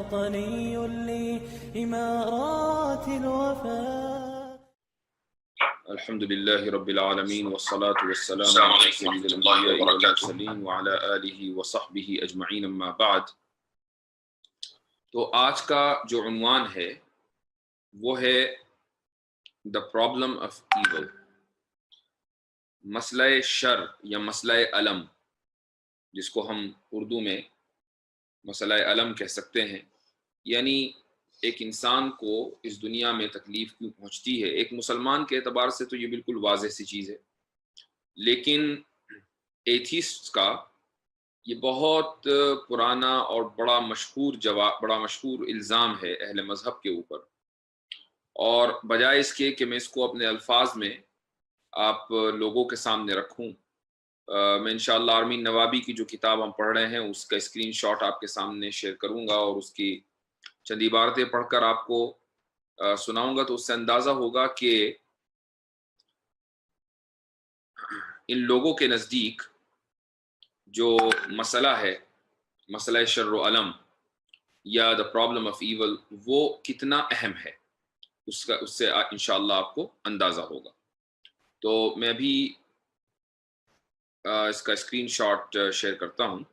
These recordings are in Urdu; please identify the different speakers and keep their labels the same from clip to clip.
Speaker 1: وطني لإمارات الوفاء.
Speaker 2: الحمد لله رب العالمين والصلاة والسلام على سيد الأنبياء والمرسلين وعلى آله وصحبه أجمعين أما بعد. تو آج کا جو عنوان ہے وہ ہے The Problem of Evil، مسئلہ شر یا مسئلہ علم، جس کو ہم اردو میں مسئلہ علم کہہ سکتے ہیں. یعنی ایک انسان کو اس دنیا میں تکلیف کیوں پہنچتی ہے. ایک مسلمان کے اعتبار سے تو یہ بالکل واضح سی چیز ہے، لیکن ایتھیسٹ کا یہ بہت پرانا اور بڑا مشہور الزام ہے اہل مذہب کے اوپر. اور بجائے اس کے کہ میں اس کو اپنے الفاظ میں آپ لوگوں کے سامنے رکھوں، میں انشاءاللہ آرمین نوابی کی جو کتاب ہم پڑھ رہے ہیں اس کا اسکرین شاٹ آپ کے سامنے شیئر کروں گا اور اس کی چند عبارتیں پڑھ کر آپ کو سناؤں گا. تو اس سے اندازہ ہوگا کہ ان لوگوں کے نزدیک جو مسئلہ ہے، مسئلہ شر و علم یا The Problem of Evil، وہ کتنا اہم ہے، اس سے انشاءاللہ آپ کو اندازہ ہوگا. تو میں بھی اس کا اسکرین شاٹ شیئر کرتا ہوں.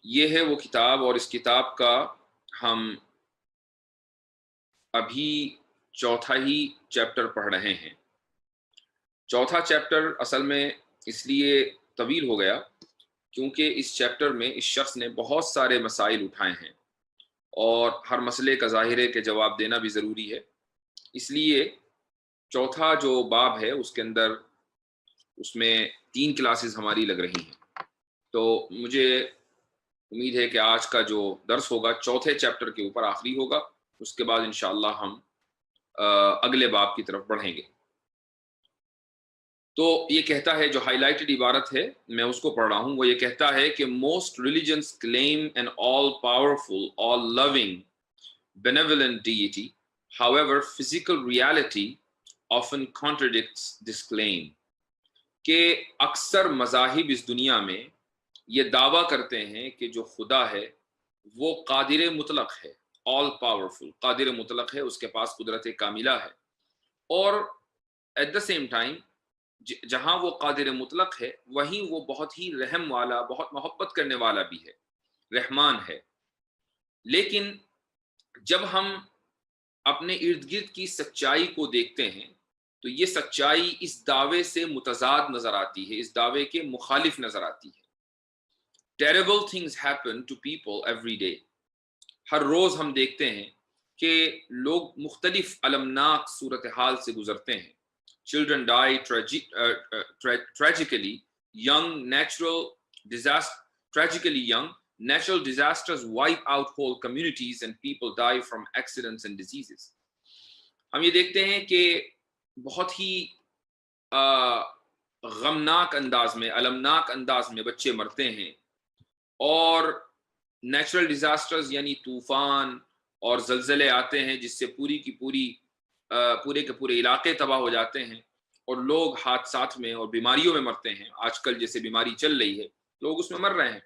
Speaker 2: یہ ہے وہ کتاب، اور اس کتاب کا ہم ابھی چوتھا ہی چیپٹر پڑھ رہے ہیں. چوتھا چیپٹر اصل میں اس لیے طویل ہو گیا کیونکہ اس چیپٹر میں اس شخص نے بہت سارے مسائل اٹھائے ہیں اور ہر مسئلے کا ظاہر ہے کہ جواب دینا بھی ضروری ہے. اس لیے چوتھا جو باب ہے اس کے اندر اس میں 3 کلاسز ہماری لگ رہی ہیں. تو مجھے امید ہے کہ آج کا جو درس ہوگا چوتھے چیپٹر کے اوپر آخری ہوگا. اس کے بعد انشاءاللہ ہم اگلے باب کی طرف بڑھیں گے. تو یہ کہتا ہے، جو ہائی لائٹڈ عبارت ہے میں اس کو پڑھ رہا ہوں، وہ یہ کہتا ہے کہ most religions claim an all-powerful, all-loving, benevolent deity. However, physical reality often contradicts this claim. کہ اکثر مذاہب اس دنیا میں یہ دعویٰ کرتے ہیں کہ جو خدا ہے وہ قادر مطلق ہے، all powerful، قادر مطلق ہے، اس کے پاس قدرت کاملہ ہے، اور at the same time جہاں وہ قادر مطلق ہے وہیں وہ بہت ہی رحم والا، بہت محبت کرنے والا بھی ہے، رحمان ہے. لیکن جب ہم اپنے ارد گرد کی سچائی کو دیکھتے ہیں تو یہ سچائی اس دعوے سے متضاد نظر آتی ہے، اس دعوے کے مخالف نظر آتی ہے. Terrible things happen to people every day. ہر روز ہم دیکھتے ہیں کہ لوگ مختلف المناک صورتحال سے گزرتے ہیں. Children die tragically young. Natural disasters wipe out whole communities and people die from accidents and diseases. ہم یہ دیکھتے ہیں کہ بہت ہی غمناک انداز میں، المناک انداز میں بچے مرتے ہیں، اور نیچرل ڈیزاسٹرز یعنی طوفان اور زلزلے آتے ہیں جس سے پورے کے پورے علاقے تباہ ہو جاتے ہیں، اور لوگ حادثات میں اور بیماریوں میں مرتے ہیں. آج کل جیسے بیماری چل رہی ہے لوگ اس میں مر رہے ہیں.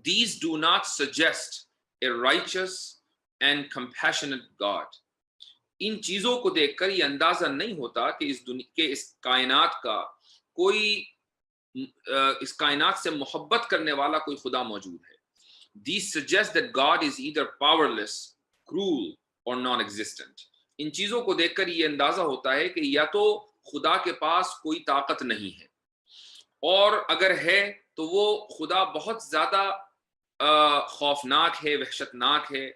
Speaker 2: These do not suggest a righteous and compassionate God. ان چیزوں کو دیکھ کر یہ اندازہ نہیں ہوتا کہ اس کائنات کا کوئی اس کائنات سے محبت کرنے والا کوئی خدا موجود ہے. These suggest that God is either powerless, cruel or non-existent. ان چیزوں کو دیکھ کر یہ اندازہ ہوتا ہے کہ یا تو خدا کے پاس کوئی طاقت نہیں ہے، اور اگر ہے تو وہ خدا بہت زیادہ خوفناک ہے، وحشتناک ہے،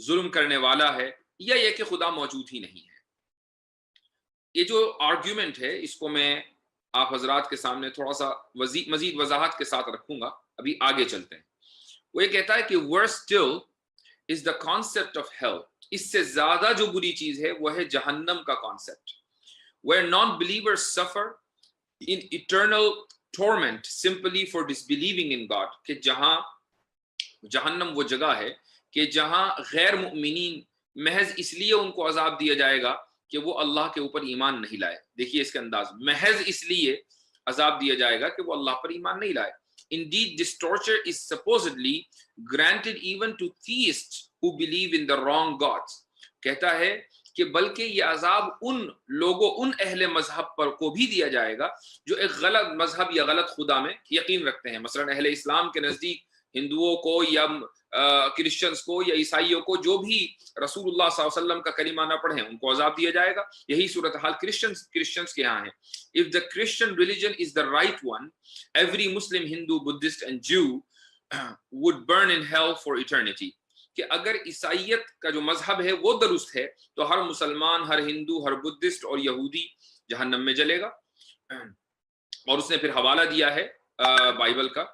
Speaker 2: ظلم کرنے والا ہے، یا یہ کہ خدا موجود ہی نہیں ہے. یہ جو آرگیومنٹ ہے اس کو میں آپ حضرات کے سامنے تھوڑا سا مزید وضاحت کے ساتھ رکھوں گا. ابھی آگے چلتے ہیں. وہ یہ کہتا ہے کہ worse still is the concept of hell. اس سے زیادہ جو بری چیز ہے وہ ہے جہنم کا concept. Where non-believers suffer in eternal torment simply for disbelieving in God. کہ جہاں جہنم وہ جگہ ہے کہ جہاں غیر مؤمنین محض اس لیے ان کو عذاب دیا جائے گا کہ وہ اللہ کے اوپر ایمان نہیں لائے. دیکھیے اس کا انداز، محض اس لیے عذاب دیا جائے گا کہ وہ اللہ پر ایمان نہیں لائے. Indeed, this torture is supposedly granted even to theists who believe in the wrong gods. کہتا ہے کہ بلکہ یہ عذاب ان لوگوں، ان اہل مذہب پر کو بھی دیا جائے گا جو ایک غلط مذہب یا غلط خدا میں یقین رکھتے ہیں. مثلا اہل اسلام کے نزدیک ہندوؤں کو یا کرسچنز کو یا عیسائیوں کو جو بھی رسول اللہ صلی اللہ علیہ وسلم کا کلمہ نہ پڑھیں ان کو عذاب دیا جائے گا. یہی صورتحال کرسچنز کے یہاں ہے. If the Christian religion is the right one, every Muslim, Hindu, Buddhist and Jew would burn in hell for eternity. کہ اگر عیسائیت کا جو مذہب ہے وہ درست ہے تو ہر مسلمان، ہر ہندو، ہر بدھسٹ اور یہودی جہنم میں جلے گا. اور اس نے پھر حوالہ دیا ہے بائبل کا.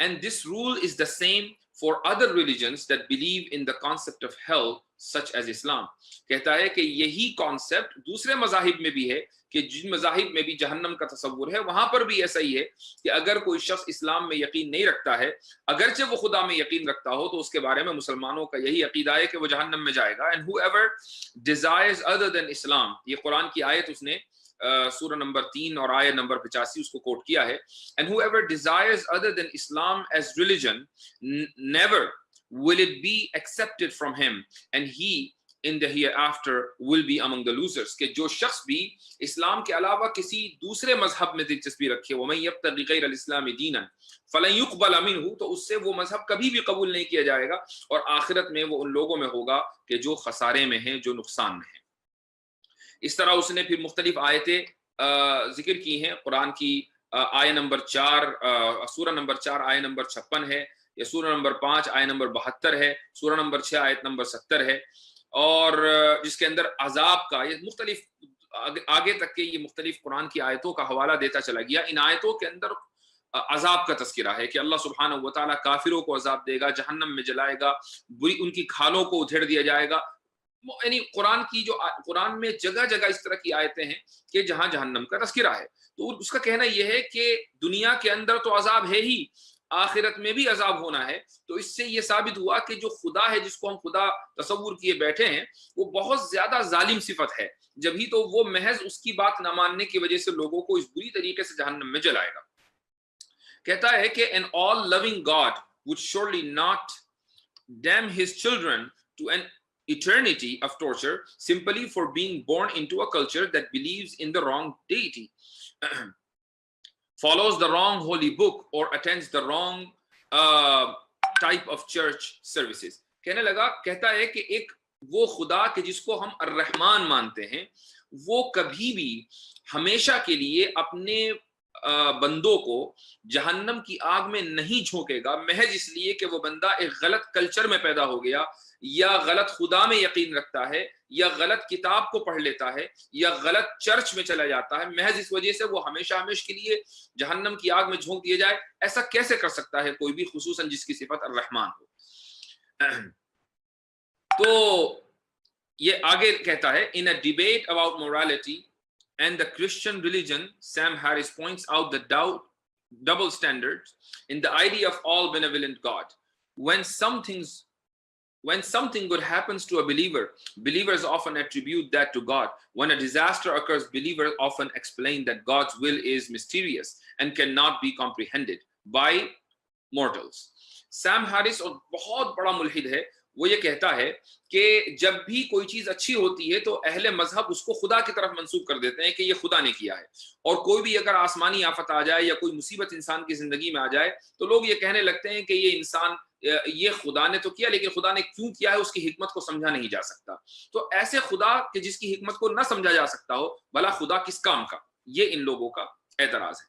Speaker 2: And this rule is the same for other religions that believe in the concept of hell such as Islam. کہتا ہے کہ یہی کانسیپٹ دوسرے مذاہب میں بھی ہے کہ جن مذاہب میں بھی جہنم کا تصور ہے وہاں پر بھی ایسا ہی ہے کہ اگر کوئی شخص اسلام میں یقین نہیں رکھتا ہے، اگرچہ وہ خدا میں یقین رکھتا ہو، تو اس کے بارے میں مسلمانوں کا یہی عقیدہ ہے کہ وہ جہنم میں جائے گا. And whoever desires other than Islam، یہ قرآن کی آیت اس نے سورہ نمبر 3 اور آیت نمبر 85 اس کو کوٹ کیا ہے. And whoever desires other than Islam as religion, never will it be accepted from him, and he in the hereafter will be among the losers. کہ جو شخص بھی اسلام کے علاوہ کسی دوسرے مذہب میں دلچسپی رکھے، وَمَن يَبْتَغِ غَيْرَ الْإِسْلَامِ دِينًا فَلَن يُقْبَلَ مِنْهُ، تو اس سے وہ مذہب کبھی بھی قبول نہیں کیا جائے گا اور آخرت میں وہ ان لوگوں میں ہوگا کہ جو خسارے میں ہیں، جو نقصان میں ہیں. اس طرح اس نے پھر مختلف آیتیں ذکر کی ہیں. قرآن کی آیت نمبر 4 سورہ نمبر 4 آیت نمبر 56 ہے، یا سورہ نمبر 5 آیت نمبر 72 ہے، سورہ نمبر 6 آیت نمبر 70 ہے، اور جس کے اندر عذاب کا یہ مختلف آگے تک کے یہ مختلف قرآن کی آیتوں کا حوالہ دیتا چلا گیا. ان آیتوں کے اندر عذاب کا تذکرہ ہے کہ اللہ سبحانہ و تعالیٰ کافروں کو عذاب دے گا، جہنم میں جلائے گا، بری ان کی کھالوں کو ادھیڑ دیا جائے گا. یعنی قرآن میں جگہ جگہ اس طرح کی آیتیں ہیں کہ جہاں جہنم کا تذکرہ ہے. تو اس کا کہنا یہ ہے کہ دنیا کے اندر تو عذاب ہے ہی، آخرت میں بھی عذاب ہونا ہے. تو اس سے یہ ثابت ہوا کہ جو خدا ہے جس کو ہم خدا تصور کیے بیٹھے ہیں وہ بہت زیادہ ظالم صفت ہے، جبھی تو وہ محض اس کی بات نہ ماننے کی وجہ سے لوگوں کو اس بری طریقے سے جہنم میں جلائے گا. کہتا ہے کہ an all loving God would surely not damn his children to an eternity of torture simply for being born into a culture that believes in the wrong deity, follows the wrong holy book, or attends the wrong type of church services. کہنے لگا، کہتا ہے کہ ایک وہ خدا کہ جس کو ہم الرحمن مانتے ہیں وہ کبھی بھی ہمیشہ کے لیے اپنے بندوں کو جہنم کی آگ میں نہیں جھونکے گا محض اس لیے کہ وہ بندہ ایک غلط کلچر میں پیدا ہو گیا، یا غلط خدا میں یقین رکھتا ہے، یا غلط کتاب کو پڑھ لیتا ہے، یا غلط چرچ میں چلا جاتا ہے. محض اس وجہ سے وہ ہمیشہ ہمیشہ کے لیے جہنم کی آگ میں جھونک دیا جائے. ایسا کیسے کر سکتا ہے کوئی بھی، خصوصاً جس کی صفت الرحمن ہو. تو یہ آگے کہتا ہے in a debate about morality and the Christian religion, Sam Harris points out the double standards in the idea of all benevolent God. When something good happens to a believer, believers often attribute that to God. When a disaster occurs, believers often explain that God's will is mysterious and cannot be comprehended by mortals. Sam Harris اور بہت بڑا ملحد ہے، وہ یہ کہتا ہے کہ جب بھی کوئی چیز اچھی ہوتی ہے تو اہل مذہب اس کو خدا کی طرف منسوب کر دیتے ہیں کہ یہ خدا نے کیا ہے. اور کوئی بھی اگر آسمانی آفت آ جائے یا کوئی مصیبت انسان کی زندگی میں آ جائے تو لوگ یہ کہنے لگتے ہیں کہ یہ انسان، یہ خدا نے تو کیا، لیکن خدا نے کیوں کیا ہے اس کی حکمت کو سمجھا نہیں جا سکتا. تو ایسے خدا کہ جس کی حکمت کو نہ سمجھا جا سکتا ہو، بھلا خدا کس کام کا، یہ ان لوگوں کا اعتراض ہے.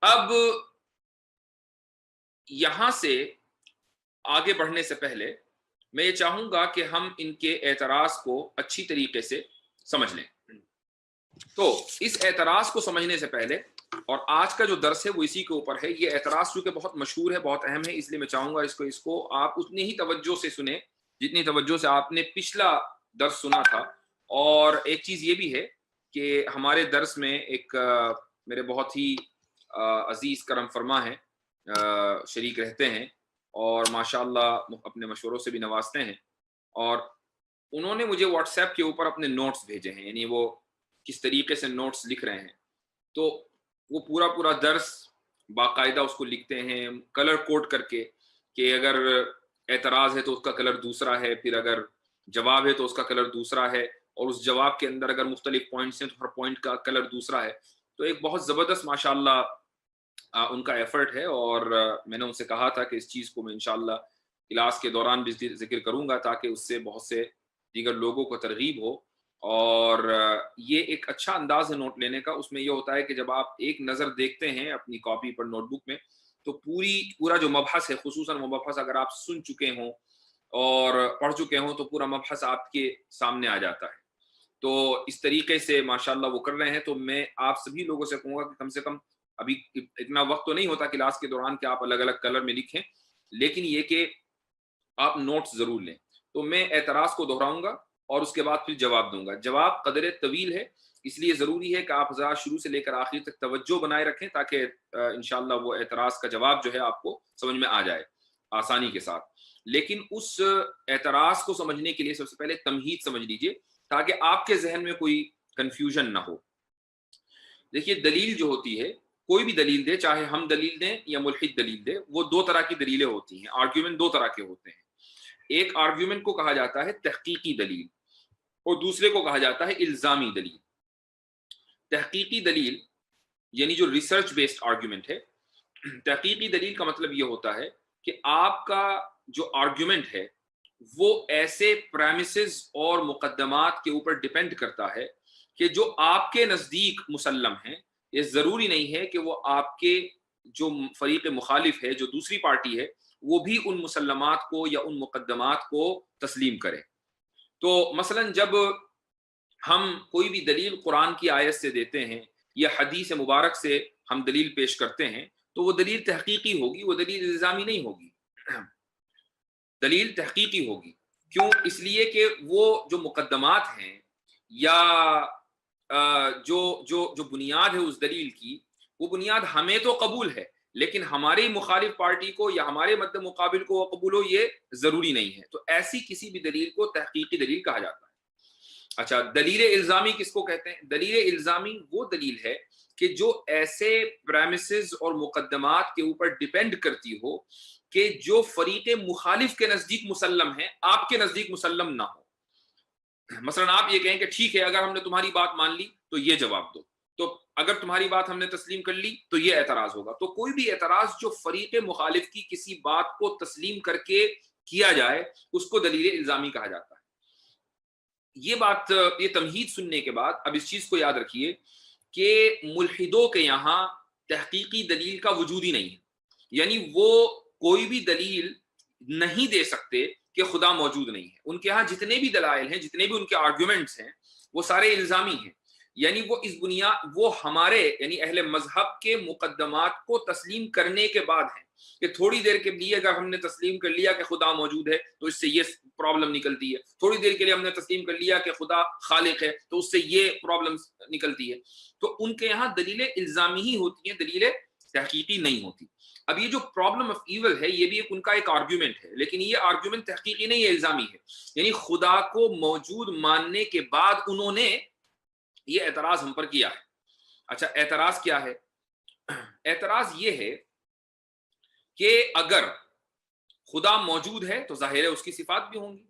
Speaker 2: اب یہاں سے آگے بڑھنے سے پہلے میں یہ چاہوں گا کہ ہم ان کے اعتراض کو اچھی طریقے سے سمجھ لیں. تو اس اعتراض کو سمجھنے سے پہلے، اور آج کا جو درس ہے وہ اسی کے اوپر ہے، یہ اعتراض چونکہ بہت مشہور ہے، بہت اہم ہے، اس لیے میں چاہوں گا اس کو آپ اتنی ہی توجہ سے سنیں جتنی توجہ سے آپ نے پچھلا درس سنا تھا. اور ایک چیز یہ بھی ہے کہ ہمارے درس میں ایک میرے بہت ہی عزیز کرم فرما ہیں، شریک رہتے ہیں اور ماشاءاللہ اپنے مشوروں سے بھی نوازتے ہیں، اور انہوں نے مجھے واٹس ایپ کے اوپر اپنے نوٹس بھیجے ہیں، یعنی وہ کس طریقے سے نوٹس لکھ رہے ہیں. تو وہ پورا درس باقاعدہ اس کو لکھتے ہیں کلر کوڈ کر کے کہ اگر اعتراض ہے تو اس کا کلر دوسرا ہے، پھر اگر جواب ہے تو اس کا کلر دوسرا ہے، اور اس جواب کے اندر اگر مختلف پوائنٹس ہیں تو ہر پوائنٹ کا کلر دوسرا ہے. تو ایک بہت زبردست ماشاءاللہ ان کا ایفرٹ ہے، اور میں نے ان سے کہا تھا کہ اس چیز کو میں انشاءاللہ کلاس کے دوران بھی ذکر کروں گا تاکہ اس سے بہت سے دیگر لوگوں کو ترغیب ہو. اور یہ ایک اچھا انداز ہے نوٹ لینے کا. اس میں یہ ہوتا ہے کہ جب آپ ایک نظر دیکھتے ہیں اپنی کاپی پر نوٹ بک میں تو پورا جو مبحث ہے، خصوصاً وہ مبحث اگر آپ سن چکے ہوں اور پڑھ چکے ہوں تو پورا مبحث آپ کے سامنے آ جاتا ہے. تو اس طریقے سے ماشاءاللہ وہ کر رہے ہیں. تو میں آپ سبھی لوگوں سے کہوں گا کہ کم سے کم ابھی اتنا وقت تو نہیں ہوتا کلاس کے دوران کہ آپ الگ الگ کلر میں لکھیں، لیکن یہ کہ آپ نوٹس ضرور لیں. تو میں اعتراض کو دہراؤں گا اور اس کے بعد پھر جواب دوں گا. جواب قدر طویل ہے، اس لیے ضروری ہے کہ آپ حضرات شروع سے لے کر آخر تک توجہ بنائے رکھیں تاکہ انشاءاللہ وہ اعتراض کا جواب جو ہے آپ کو سمجھ میں آ جائے آسانی کے ساتھ. لیکن اس اعتراض کو سمجھنے کے لیے سب سے پہلے تمہید سمجھ لیجئے تاکہ آپ کے ذہن میں کوئی کنفیوژن نہ ہو. دیکھیے دلیل جو ہوتی ہے، کوئی بھی دلیل دے، چاہے ہم دلیل دیں یا ملحد دلیل دے، وہ دو طرح کی دلیلیں ہوتی ہیں. آرگیومنٹ دو طرح کے ہوتے ہیں. ایک آرگیومنٹ کو کہا جاتا ہے تحقیقی دلیل اور دوسرے کو کہا جاتا ہے الزامی دلیل. تحقیقی دلیل یعنی جو ریسرچ بیسڈ آرگیومنٹ ہے، تحقیقی دلیل کا مطلب یہ ہوتا ہے کہ آپ کا جو آرگیومنٹ ہے وہ ایسے پریمیسز اور مقدمات کے اوپر ڈیپینڈ کرتا ہے کہ جو آپ کے نزدیک مسلم ہیں. یہ ضروری نہیں ہے کہ وہ آپ کے جو فریق مخالف ہے، جو دوسری پارٹی ہے، وہ بھی ان مسلمات کو یا ان مقدمات کو تسلیم کرے. تو مثلا جب ہم کوئی بھی دلیل قرآن کی آیت سے دیتے ہیں یا حدیث مبارک سے ہم دلیل پیش کرتے ہیں تو وہ دلیل تحقیقی ہوگی، وہ دلیل الزامی نہیں ہوگی. دلیل تحقیقی ہوگی. کیوں؟ اس لیے کہ وہ جو مقدمات ہیں یا جو بنیاد ہے اس دلیل کی، وہ بنیاد ہمیں تو قبول ہے لیکن ہماری مخالف پارٹی کو یا ہمارے مد مقابل کو قبول ہو یہ ضروری نہیں ہے. تو ایسی کسی بھی دلیل کو تحقیقی دلیل کہا جاتا ہے. اچھا، دلیل الزامی کس کو کہتے ہیں؟ دلیل الزامی وہ دلیل ہے کہ جو ایسے پریمیسز اور مقدمات کے اوپر ڈیپینڈ کرتی ہو کہ جو فریق مخالف کے نزدیک مسلم ہیں آپ کے نزدیک مسلم نہ ہو. مثلا آپ یہ کہیں کہ ٹھیک ہے اگر ہم نے تمہاری بات مان لی تو یہ جواب دو، تو اگر تمہاری بات ہم نے تسلیم کر لی تو یہ اعتراض ہوگا. تو کوئی بھی اعتراض جو فریق مخالف کی کسی بات کو تسلیم کر کے کیا جائے اس کو دلیل الزامی کہا جاتا ہے. یہ تمہید سننے کے بعد اب اس چیز کو یاد رکھیے کہ ملحدوں کے یہاں تحقیقی دلیل کا وجود ہی نہیں ہے. یعنی وہ کوئی بھی دلیل نہیں دے سکتے کہ خدا موجود نہیں ہے. ان کے ہاں جتنے بھی دلائل ہیں، جتنے بھی ان کے آرگیومنٹس ہیں، وہ سارے الزامی ہیں. یعنی وہ اس بنیاد وہ ہمارے یعنی اہل مذہب کے مقدمات کو تسلیم کرنے کے بعد ہیں کہ تھوڑی دیر کے لیے اگر ہم نے تسلیم کر لیا کہ خدا موجود ہے تو اس سے یہ پرابلم نکلتی ہے، تھوڑی دیر کے لیے ہم نے تسلیم کر لیا کہ خدا خالق ہے تو اس سے یہ پرابلم نکلتی ہے. تو ان کے یہاں دلیلیں الزامی ہی ہوتی ہیں، دلیلیں تحقیقی نہیں ہوتی. اب یہ جو پرابلم آف ایول ہے یہ بھی ان کا ایک آرگیومنٹ ہے، لیکن یہ آرگیومنٹ تحقیقی نہیں ہے، الزامی ہے. یعنی خدا کو موجود ماننے کے بعد انہوں نے یہ اعتراض ہم پر کیا ہے. اچھا، اعتراض کیا ہے؟ اعتراض یہ ہے کہ اگر خدا موجود ہے تو ظاہر ہے اس کی صفات بھی ہوں گی،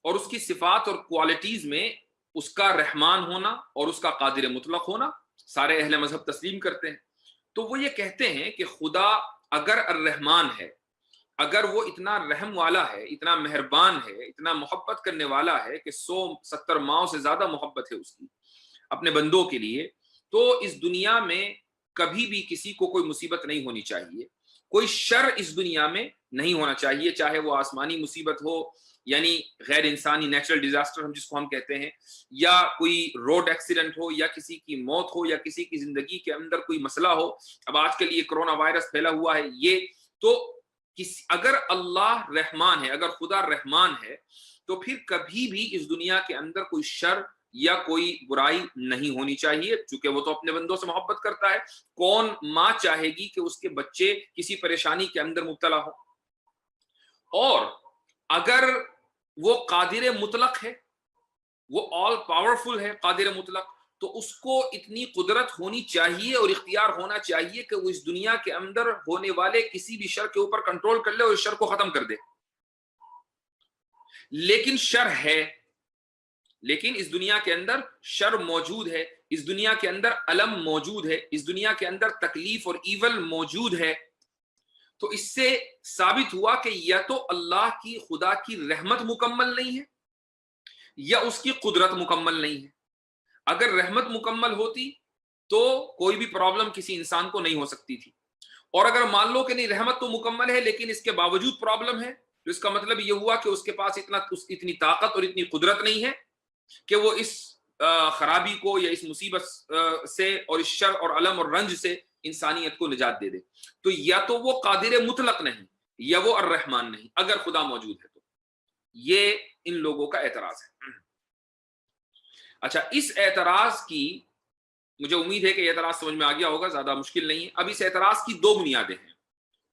Speaker 2: اور اس کی صفات اور کوالٹیز میں اس کا رحمان ہونا اور اس کا قادر مطلق ہونا سارے اہل مذہب تسلیم کرتے ہیں. تو وہ یہ کہتے ہیں کہ خدا اگر الرحمن ہے، اگر وہ اتنا رحم والا ہے، اتنا مہربان ہے، اتنا محبت کرنے والا ہے کہ 170 ماؤں سے زیادہ محبت ہے اس کی اپنے بندوں کے لیے، تو اس دنیا میں کبھی بھی کسی کو کوئی مصیبت نہیں ہونی چاہیے، کوئی شر اس دنیا میں نہیں ہونا چاہیے، چاہے وہ آسمانی مصیبت ہو یعنی غیر انسانی نیچرل ڈیزاسٹر ہم جس کو ہم کہتے ہیں، یا کوئی روڈ ایکسیڈنٹ ہو، یا کسی کی موت ہو، یا کسی کی زندگی کے اندر کوئی مسئلہ ہو. اب آج کل یہ کرونا وائرس پھیلا ہوا ہے، یہ تو اگر اللہ رحمان ہے، اگر خدا رحمان ہے تو پھر کبھی بھی اس دنیا کے اندر کوئی شر یا کوئی برائی نہیں ہونی چاہیے، چونکہ وہ تو اپنے بندوں سے محبت کرتا ہے. کون ماں چاہے گی کہ اس کے بچے کسی پریشانی کے اندر مبتلا ہو؟ اور اگر وہ قادر مطلق ہے، وہ آل پاورفل ہے، قادر مطلق، تو اس کو اتنی قدرت ہونی چاہیے اور اختیار ہونا چاہیے کہ وہ اس دنیا کے اندر ہونے والے کسی بھی شر کے اوپر کنٹرول کر لے اور اس شر کو ختم کر دے. لیکن شر ہے، لیکن اس دنیا کے اندر شر موجود ہے، اس دنیا کے اندر الم موجود ہے، اس دنیا کے اندر تکلیف اور ایول موجود ہے. تو اس سے ثابت ہوا کہ یا تو اللہ کی خدا کی رحمت مکمل نہیں ہے یا اس کی قدرت مکمل نہیں ہے. اگر رحمت مکمل ہوتی تو کوئی بھی پرابلم کسی انسان کو نہیں ہو سکتی تھی، اور اگر مان لو کہ نہیں رحمت تو مکمل ہے لیکن اس کے باوجود پرابلم ہے، تو اس کا مطلب یہ ہوا کہ اس کے پاس اتنی طاقت اور اتنی قدرت نہیں ہے کہ وہ اس خرابی کو یا اس مصیبت سے اور اس شر اور علم اور رنج سے انسانیت کو نجات دے دے. تو یا تو وہ قادر مطلق نہیں یا وہ الرحمن نہیں اگر خدا موجود ہے. تو یہ ان لوگوں کا اعتراض ہے. اچھا، اس اعتراض کی مجھے امید ہے کہ یہ اعتراض سمجھ میں آ گیا ہوگا، زیادہ مشکل نہیں ہے. اب اس اعتراض کی دو بنیادیں ہیں.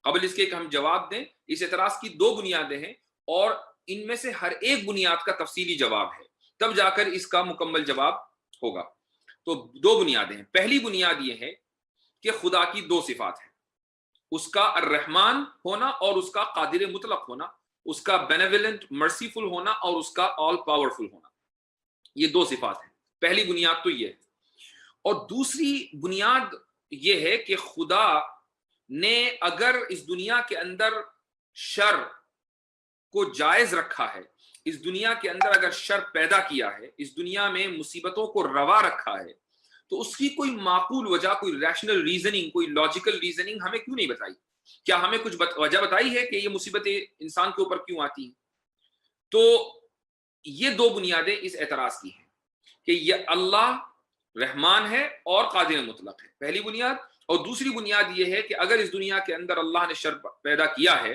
Speaker 2: قبل اس کے کہ ہم جواب دیں، اس اعتراض کی دو بنیادیں ہیں اور ان میں سے ہر ایک بنیاد کا تفصیلی جواب ہے، تب جا کر اس کا مکمل جواب ہوگا. تو دو بنیادیں ہیں. پہلی بنیاد یہ ہے کہ خدا کی دو صفات ہیں، اس کا الرحمن ہونا اور اس کا قادر مطلق ہونا، اس کا بینیولنٹ مرسیفل ہونا اور اس کا آل پاورفل ہونا. یہ دو صفات ہیں. پہلی بنیاد تو یہ ہے. اور دوسری بنیاد یہ ہے کہ خدا نے اگر اس دنیا کے اندر شر کو جائز رکھا ہے، اس دنیا کے اندر اگر شر پیدا کیا ہے، اس دنیا میں مصیبتوں کو روا رکھا ہے، تو اس کی کوئی معقول وجہ، کوئی ریشنل ریزننگ، کوئی لاجیکل ریزننگ ہمیں کیوں نہیں بتائی؟ کیا ہمیں کچھ وجہ بتائی ہے کہ یہ مصیبتیں انسان کے اوپر کیوں آتی ہیں؟ تو یہ دو بنیادیں اس اعتراض کی ہیں کہ یہ اللہ رحمان ہے اور قادر مطلق ہے، پہلی بنیاد. اور دوسری بنیاد یہ ہے کہ اگر اس دنیا کے اندر اللہ نے شر پیدا کیا ہے،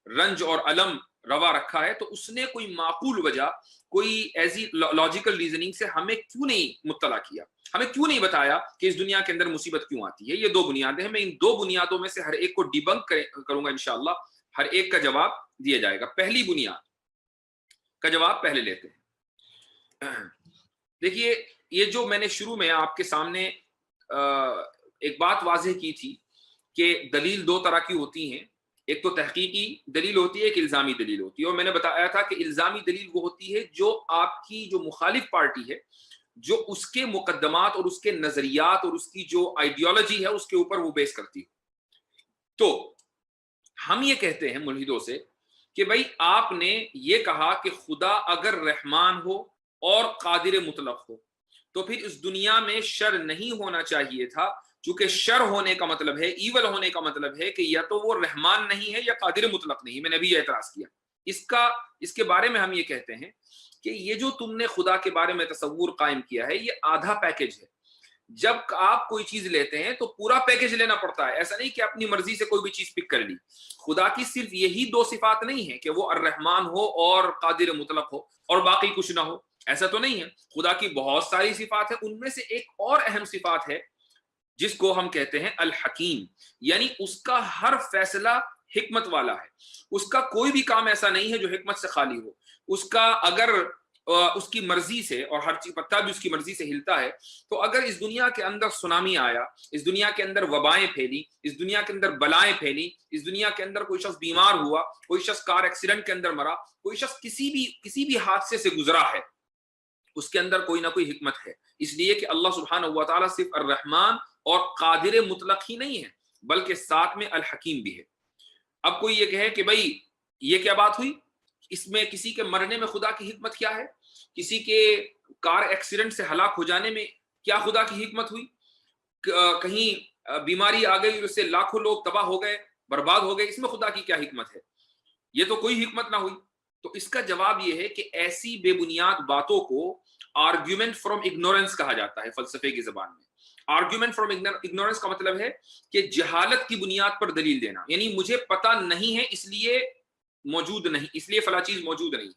Speaker 2: رنج اور علم روا رکھا ہے، تو اس نے کوئی معقول وجہ، کوئی ایسی لاجیکل ریزننگ سے ہمیں کیوں نہیں مطلع کیا، ہمیں کیوں نہیں بتایا کہ اس دنیا کے اندر مصیبت کیوں آتی ہے. یہ دو بنیادیں ہیں. میں ان دو بنیادوں میں سے ہر ایک کو ڈیبنک کروں گا انشاءاللہ. ہر ایک کا جواب دیا جائے گا. پہلی بنیاد کا جواب پہلے لیتے ہیں. دیکھیے، یہ جو میں نے شروع میں آپ کے سامنے ایک بات واضح کی تھی کہ دلیل دو طرح کی ہوتی ہیں، ایک تو تحقیقی دلیل ہوتی ہے، ایک الزامی دلیل ہوتی ہے. اور میں نے بتایا تھا کہ الزامی دلیل وہ ہوتی ہے جو آپ کی جو مخالف پارٹی ہے، جو اس کے مقدمات اور اس کے نظریات اور اس کی جو آئیڈیالوجی ہے اس کے اوپر وہ بیس کرتی ہے. تو ہم یہ کہتے ہیں ملحدوں سے کہ بھائی آپ نے یہ کہا کہ خدا اگر رحمان ہو اور قادر مطلق ہو تو پھر اس دنیا میں شر نہیں ہونا چاہیے تھا، چونکہ شر ہونے کا مطلب ہے، ایول ہونے کا مطلب ہے کہ یا تو وہ رحمان نہیں ہے یا قادر مطلق نہیں. میں نے ابھی یہ اعتراض کیا. اس کے بارے میں ہم یہ کہتے ہیں کہ یہ جو تم نے خدا کے بارے میں تصور قائم کیا ہے یہ آدھا پیکج ہے. جب آپ کوئی چیز لیتے ہیں تو پورا پیکج لینا پڑتا ہے. ایسا نہیں کہ اپنی مرضی سے کوئی بھی چیز پک کر لی. خدا کی صرف یہی دو صفات نہیں ہے کہ وہ الرحمان ہو اور قادر مطلق ہو اور باقی کچھ نہ ہو، ایسا تو نہیں ہے. خدا کی بہت ساری صفات ہیں. ان میں سے ایک اور اہم صفات ہے جس کو ہم کہتے ہیں الحکیم، یعنی اس کا ہر فیصلہ حکمت والا ہے. اس کا کوئی بھی کام ایسا نہیں ہے جو حکمت سے خالی ہو. اس کا اگر اس کی مرضی سے، اور ہر چیز پتہ بھی اس کی مرضی سے ہلتا ہے، تو اگر اس دنیا کے اندر سونامی آیا، اس دنیا کے اندر وبائیں پھیلی، اس دنیا کے اندر بلائیں پھیلی، اس دنیا کے اندر کوئی شخص بیمار ہوا، کوئی شخص کار ایکسیڈنٹ کے اندر مرا، کوئی شخص کسی بھی حادثے سے گزرا ہے، اس کے اندر کوئی نہ کوئی حکمت ہے. اس لیے کہ اللہ سبحانہ و تعالیٰ صرف الرحمن اور قادر مطلق ہی نہیں ہے بلکہ ساتھ میں الحکیم بھی ہے. اب کوئی یہ کہے کہ بھائی یہ کیا بات ہوئی، اس میں کسی کے مرنے میں خدا کی حکمت کیا ہے، کسی کے کار ایکسیڈنٹ سے ہلاک ہو جانے میں کیا خدا کی حکمت ہوئی، کہیں بیماری آ گئی اس سے لاکھوں لوگ تباہ ہو گئے، برباد ہو گئے، اس میں خدا کی کیا حکمت ہے؟ یہ تو کوئی حکمت نہ ہوئی. تو اس کا جواب یہ ہے کہ ایسی بے بنیاد باتوں کو آرگیومنٹ فرام اگنورنس کہا جاتا ہے فلسفے کی زبان میں. آرگیومنٹ فرام اگنورنس کا مطلب ہے کہ جہالت کی بنیاد پر دلیل دینا، یعنی مجھے پتہ نہیں ہے اس لیے موجود نہیں، اس لیے فلاں چیز موجود نہیں.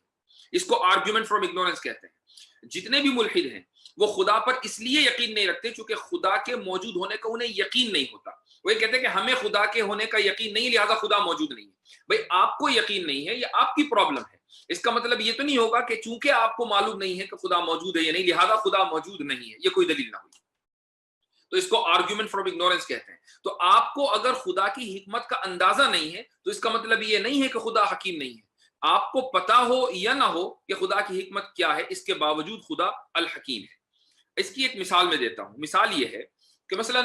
Speaker 2: اس کو آرگیومنٹ فرام اگنورنس کہتے ہیں. جتنے بھی ملحد ہیں وہ خدا پر اس لیے یقین نہیں رکھتے چونکہ خدا کے موجود ہونے کا انہیں یقین نہیں ہوتا. وہ یہ کہتے ہیں کہ ہمیں خدا کے ہونے کا یقین نہیں، لہذا خدا موجود نہیں ہے. بھائی آپ کو یقین نہیں ہے، یہ آپ کی پرابلم ہے. اس کا مطلب یہ تو نہیں ہوگا کہ چونکہ آپ کو معلوم نہیں ہے کہ خدا موجود ہے یا نہیں لہذا خدا موجود نہیں ہے، یہ کوئی دلیل نہ ہوئی، تو اس کو آرگیومنٹ فرام اگنورینس کہتے ہیں۔ تو آپ کو اگر خدا کی حکمت کا اندازہ نہیں ہے تو اس کا مطلب یہ نہیں ہے کہ خدا حکیم نہیں ہے، آپ کو پتا ہو یا نہ ہو کہ خدا کی حکمت کیا ہے، اس کے باوجود خدا الحکیم ہے۔ اس کی ایک مثال میں دیتا ہوں، مثال یہ ہے کہ مثلا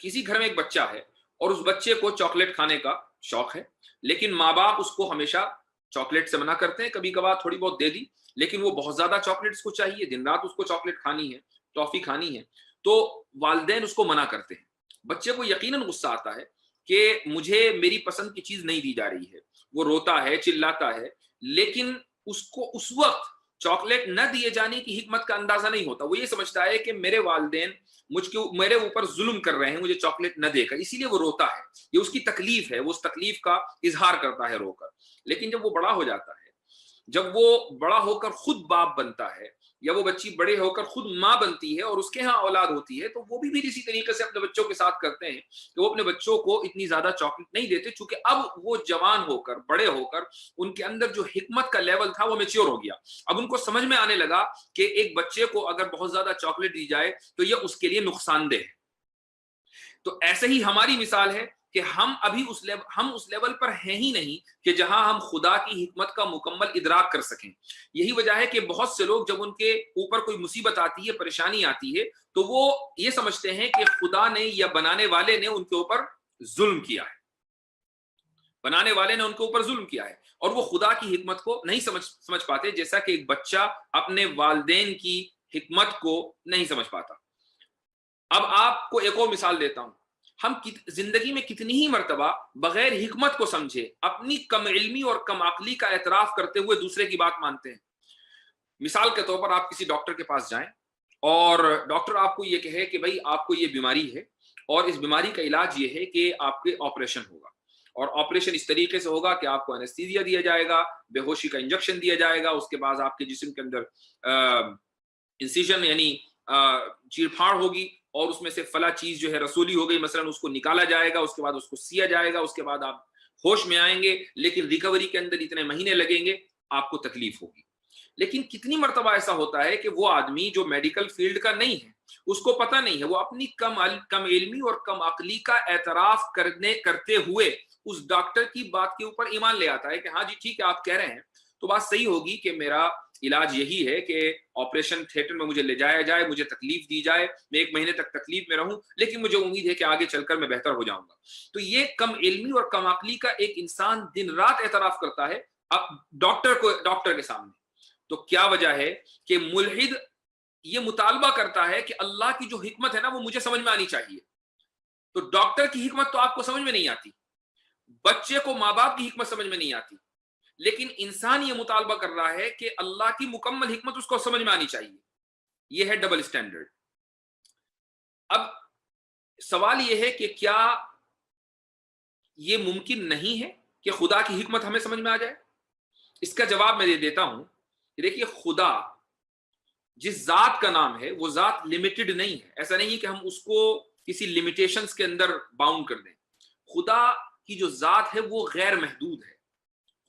Speaker 2: کسی گھر میں ایک بچہ ہے اور اس بچے کو چاکلیٹ کھانے کا شوق ہے، لیکن ماں باپ اس کو ہمیشہ چاکلیٹ سے منع کرتے ہیں، کبھی کبھار تھوڑی بہت دے دی، لیکن وہ بہت زیادہ چاکلیٹ اس کو چاہیے، دن رات اس کو چاکلیٹ کھانی ہے، ٹافی کھانی ہے، تو والدین اس کو منع کرتے ہیں۔ بچے کو یقیناً غصہ آتا ہے کہ مجھے میری پسند کی چیز نہیں دی جا رہی ہے، وہ روتا ہے، چلاتا ہے، لیکن اس کو اس وقت چاکلیٹ نہ دیے جانے کی حکمت کا اندازہ نہیں ہوتا۔ وہ یہ سمجھتا ہے کہ میرے والدین میرے اوپر ظلم کر رہے ہیں مجھے چاکلیٹ نہ دے کر، اسی لیے وہ روتا ہے، یہ اس کی تکلیف ہے، وہ اس تکلیف کا اظہار کرتا ہے رو کر۔ لیکن جب وہ بڑا ہو جاتا ہے، جب وہ بڑا ہو کر خود باپ بنتا ہے، یا وہ بچی بڑے ہو کر خود ماں بنتی ہے اور اس کے ہاں اولاد ہوتی ہے، تو وہ بھی اسی طریقے سے اپنے بچوں کے ساتھ کرتے ہیں کہ وہ اپنے بچوں کو اتنی زیادہ چاکلیٹ نہیں دیتے، چونکہ اب وہ جوان ہو کر بڑے ہو کر ان کے اندر جو حکمت کا لیول تھا وہ میچور ہو گیا۔ اب ان کو سمجھ میں آنے لگا کہ ایک بچے کو اگر بہت زیادہ چاکلیٹ دی جائے تو یہ اس کے لیے نقصان دہ ہے۔ تو ایسے ہی ہماری مثال ہے کہ ہم ابھی اس لیول پر ہیں ہی نہیں کہ جہاں ہم خدا کی حکمت کا مکمل ادراک کر سکیں۔ یہی وجہ ہے کہ بہت سے لوگ جب ان کے اوپر کوئی مصیبت آتی ہے، پریشانی آتی ہے، تو وہ یہ سمجھتے ہیں کہ خدا نے یا بنانے والے نے ان کے اوپر ظلم کیا ہے، بنانے والے نے ان کے اوپر ظلم کیا ہے، اور وہ خدا کی حکمت کو نہیں سمجھ پاتے، جیسا کہ ایک بچہ اپنے والدین کی حکمت کو نہیں سمجھ پاتا۔ اب آپ کو ایک اور مثال دیتا ہوں، ہم زندگی میں کتنی ہی مرتبہ بغیر حکمت کو سمجھے اپنی کم علمی اور کم عقلی کا اعتراف کرتے ہوئے دوسرے کی بات مانتے ہیں۔ مثال کے طور پر آپ کسی ڈاکٹر کے پاس جائیں اور ڈاکٹر آپ کو یہ کہے کہ بھائی آپ کو یہ بیماری ہے اور اس بیماری کا علاج یہ ہے کہ آپ کے آپریشن ہوگا، اور آپریشن اس طریقے سے ہوگا کہ آپ کو انستھیزیا دیا جائے گا، بے ہوشی کا انجیکشن دیا جائے گا، اس کے بعد آپ کے جسم کے اندر انسیژن یعنی چیر پھاڑ ہوگی، اور اس میں سے فلاں چیز جو ہے رسولی ہو گئی مثلا، اس کو نکالا جائے گا، اس کے بعد اس کو سیا جائے گا، اس کے بعد آپ ہوش میں آئیں گے، لیکن ریکوری کے اندر اتنے مہینے لگیں گے، آپ کو تکلیف ہوگی۔ لیکن کتنی مرتبہ ایسا ہوتا ہے کہ وہ آدمی جو میڈیکل فیلڈ کا نہیں ہے، اس کو پتہ نہیں ہے، وہ اپنی کم علمی اور کم عقلی کا اعتراف کرتے ہوئے اس ڈاکٹر کی بات کے اوپر ایمان لے آتا ہے کہ ہاں جی ٹھیک ہے آپ کہہ رہے ہیں تو بات صحیح ہوگی کہ میرا علاج یہی ہے کہ آپریشن تھیٹر میں مجھے لے جایا جائے، مجھے تکلیف دی جائے، میں 1 مہینے تک تکلیف میں رہوں، لیکن مجھے امید ہے کہ آگے چل کر میں بہتر ہو جاؤں گا۔ تو یہ کم علمی اور کم عقلی کا ایک انسان دن رات اعتراف کرتا ہے اب ڈاکٹر کے سامنے۔ تو کیا وجہ ہے کہ ملحد یہ مطالبہ کرتا ہے کہ اللہ کی جو حکمت ہے نا وہ مجھے سمجھ میں آنی چاہیے، تو ڈاکٹر کی حکمت تو آپ کو سمجھ میں نہیں آتی، بچے کو ماں باپ کی حکمت سمجھ میں نہیں آتی، لیکن انسان یہ مطالبہ کر رہا ہے کہ اللہ کی مکمل حکمت اس کو سمجھ میں آنی چاہیے۔ یہ ہے ڈبل سٹینڈرڈ۔ اب سوال یہ ہے کہ کیا یہ ممکن نہیں ہے کہ خدا کی حکمت ہمیں سمجھ میں آ جائے؟ اس کا جواب میں دے دیتا ہوں۔ دیکھیے خدا جس ذات کا نام ہے وہ ذات لمیٹڈ نہیں ہے، ایسا نہیں کہ ہم اس کو کسی لمیٹیشنز کے اندر باؤنڈ کر دیں۔ خدا کی جو ذات ہے وہ غیر محدود ہے،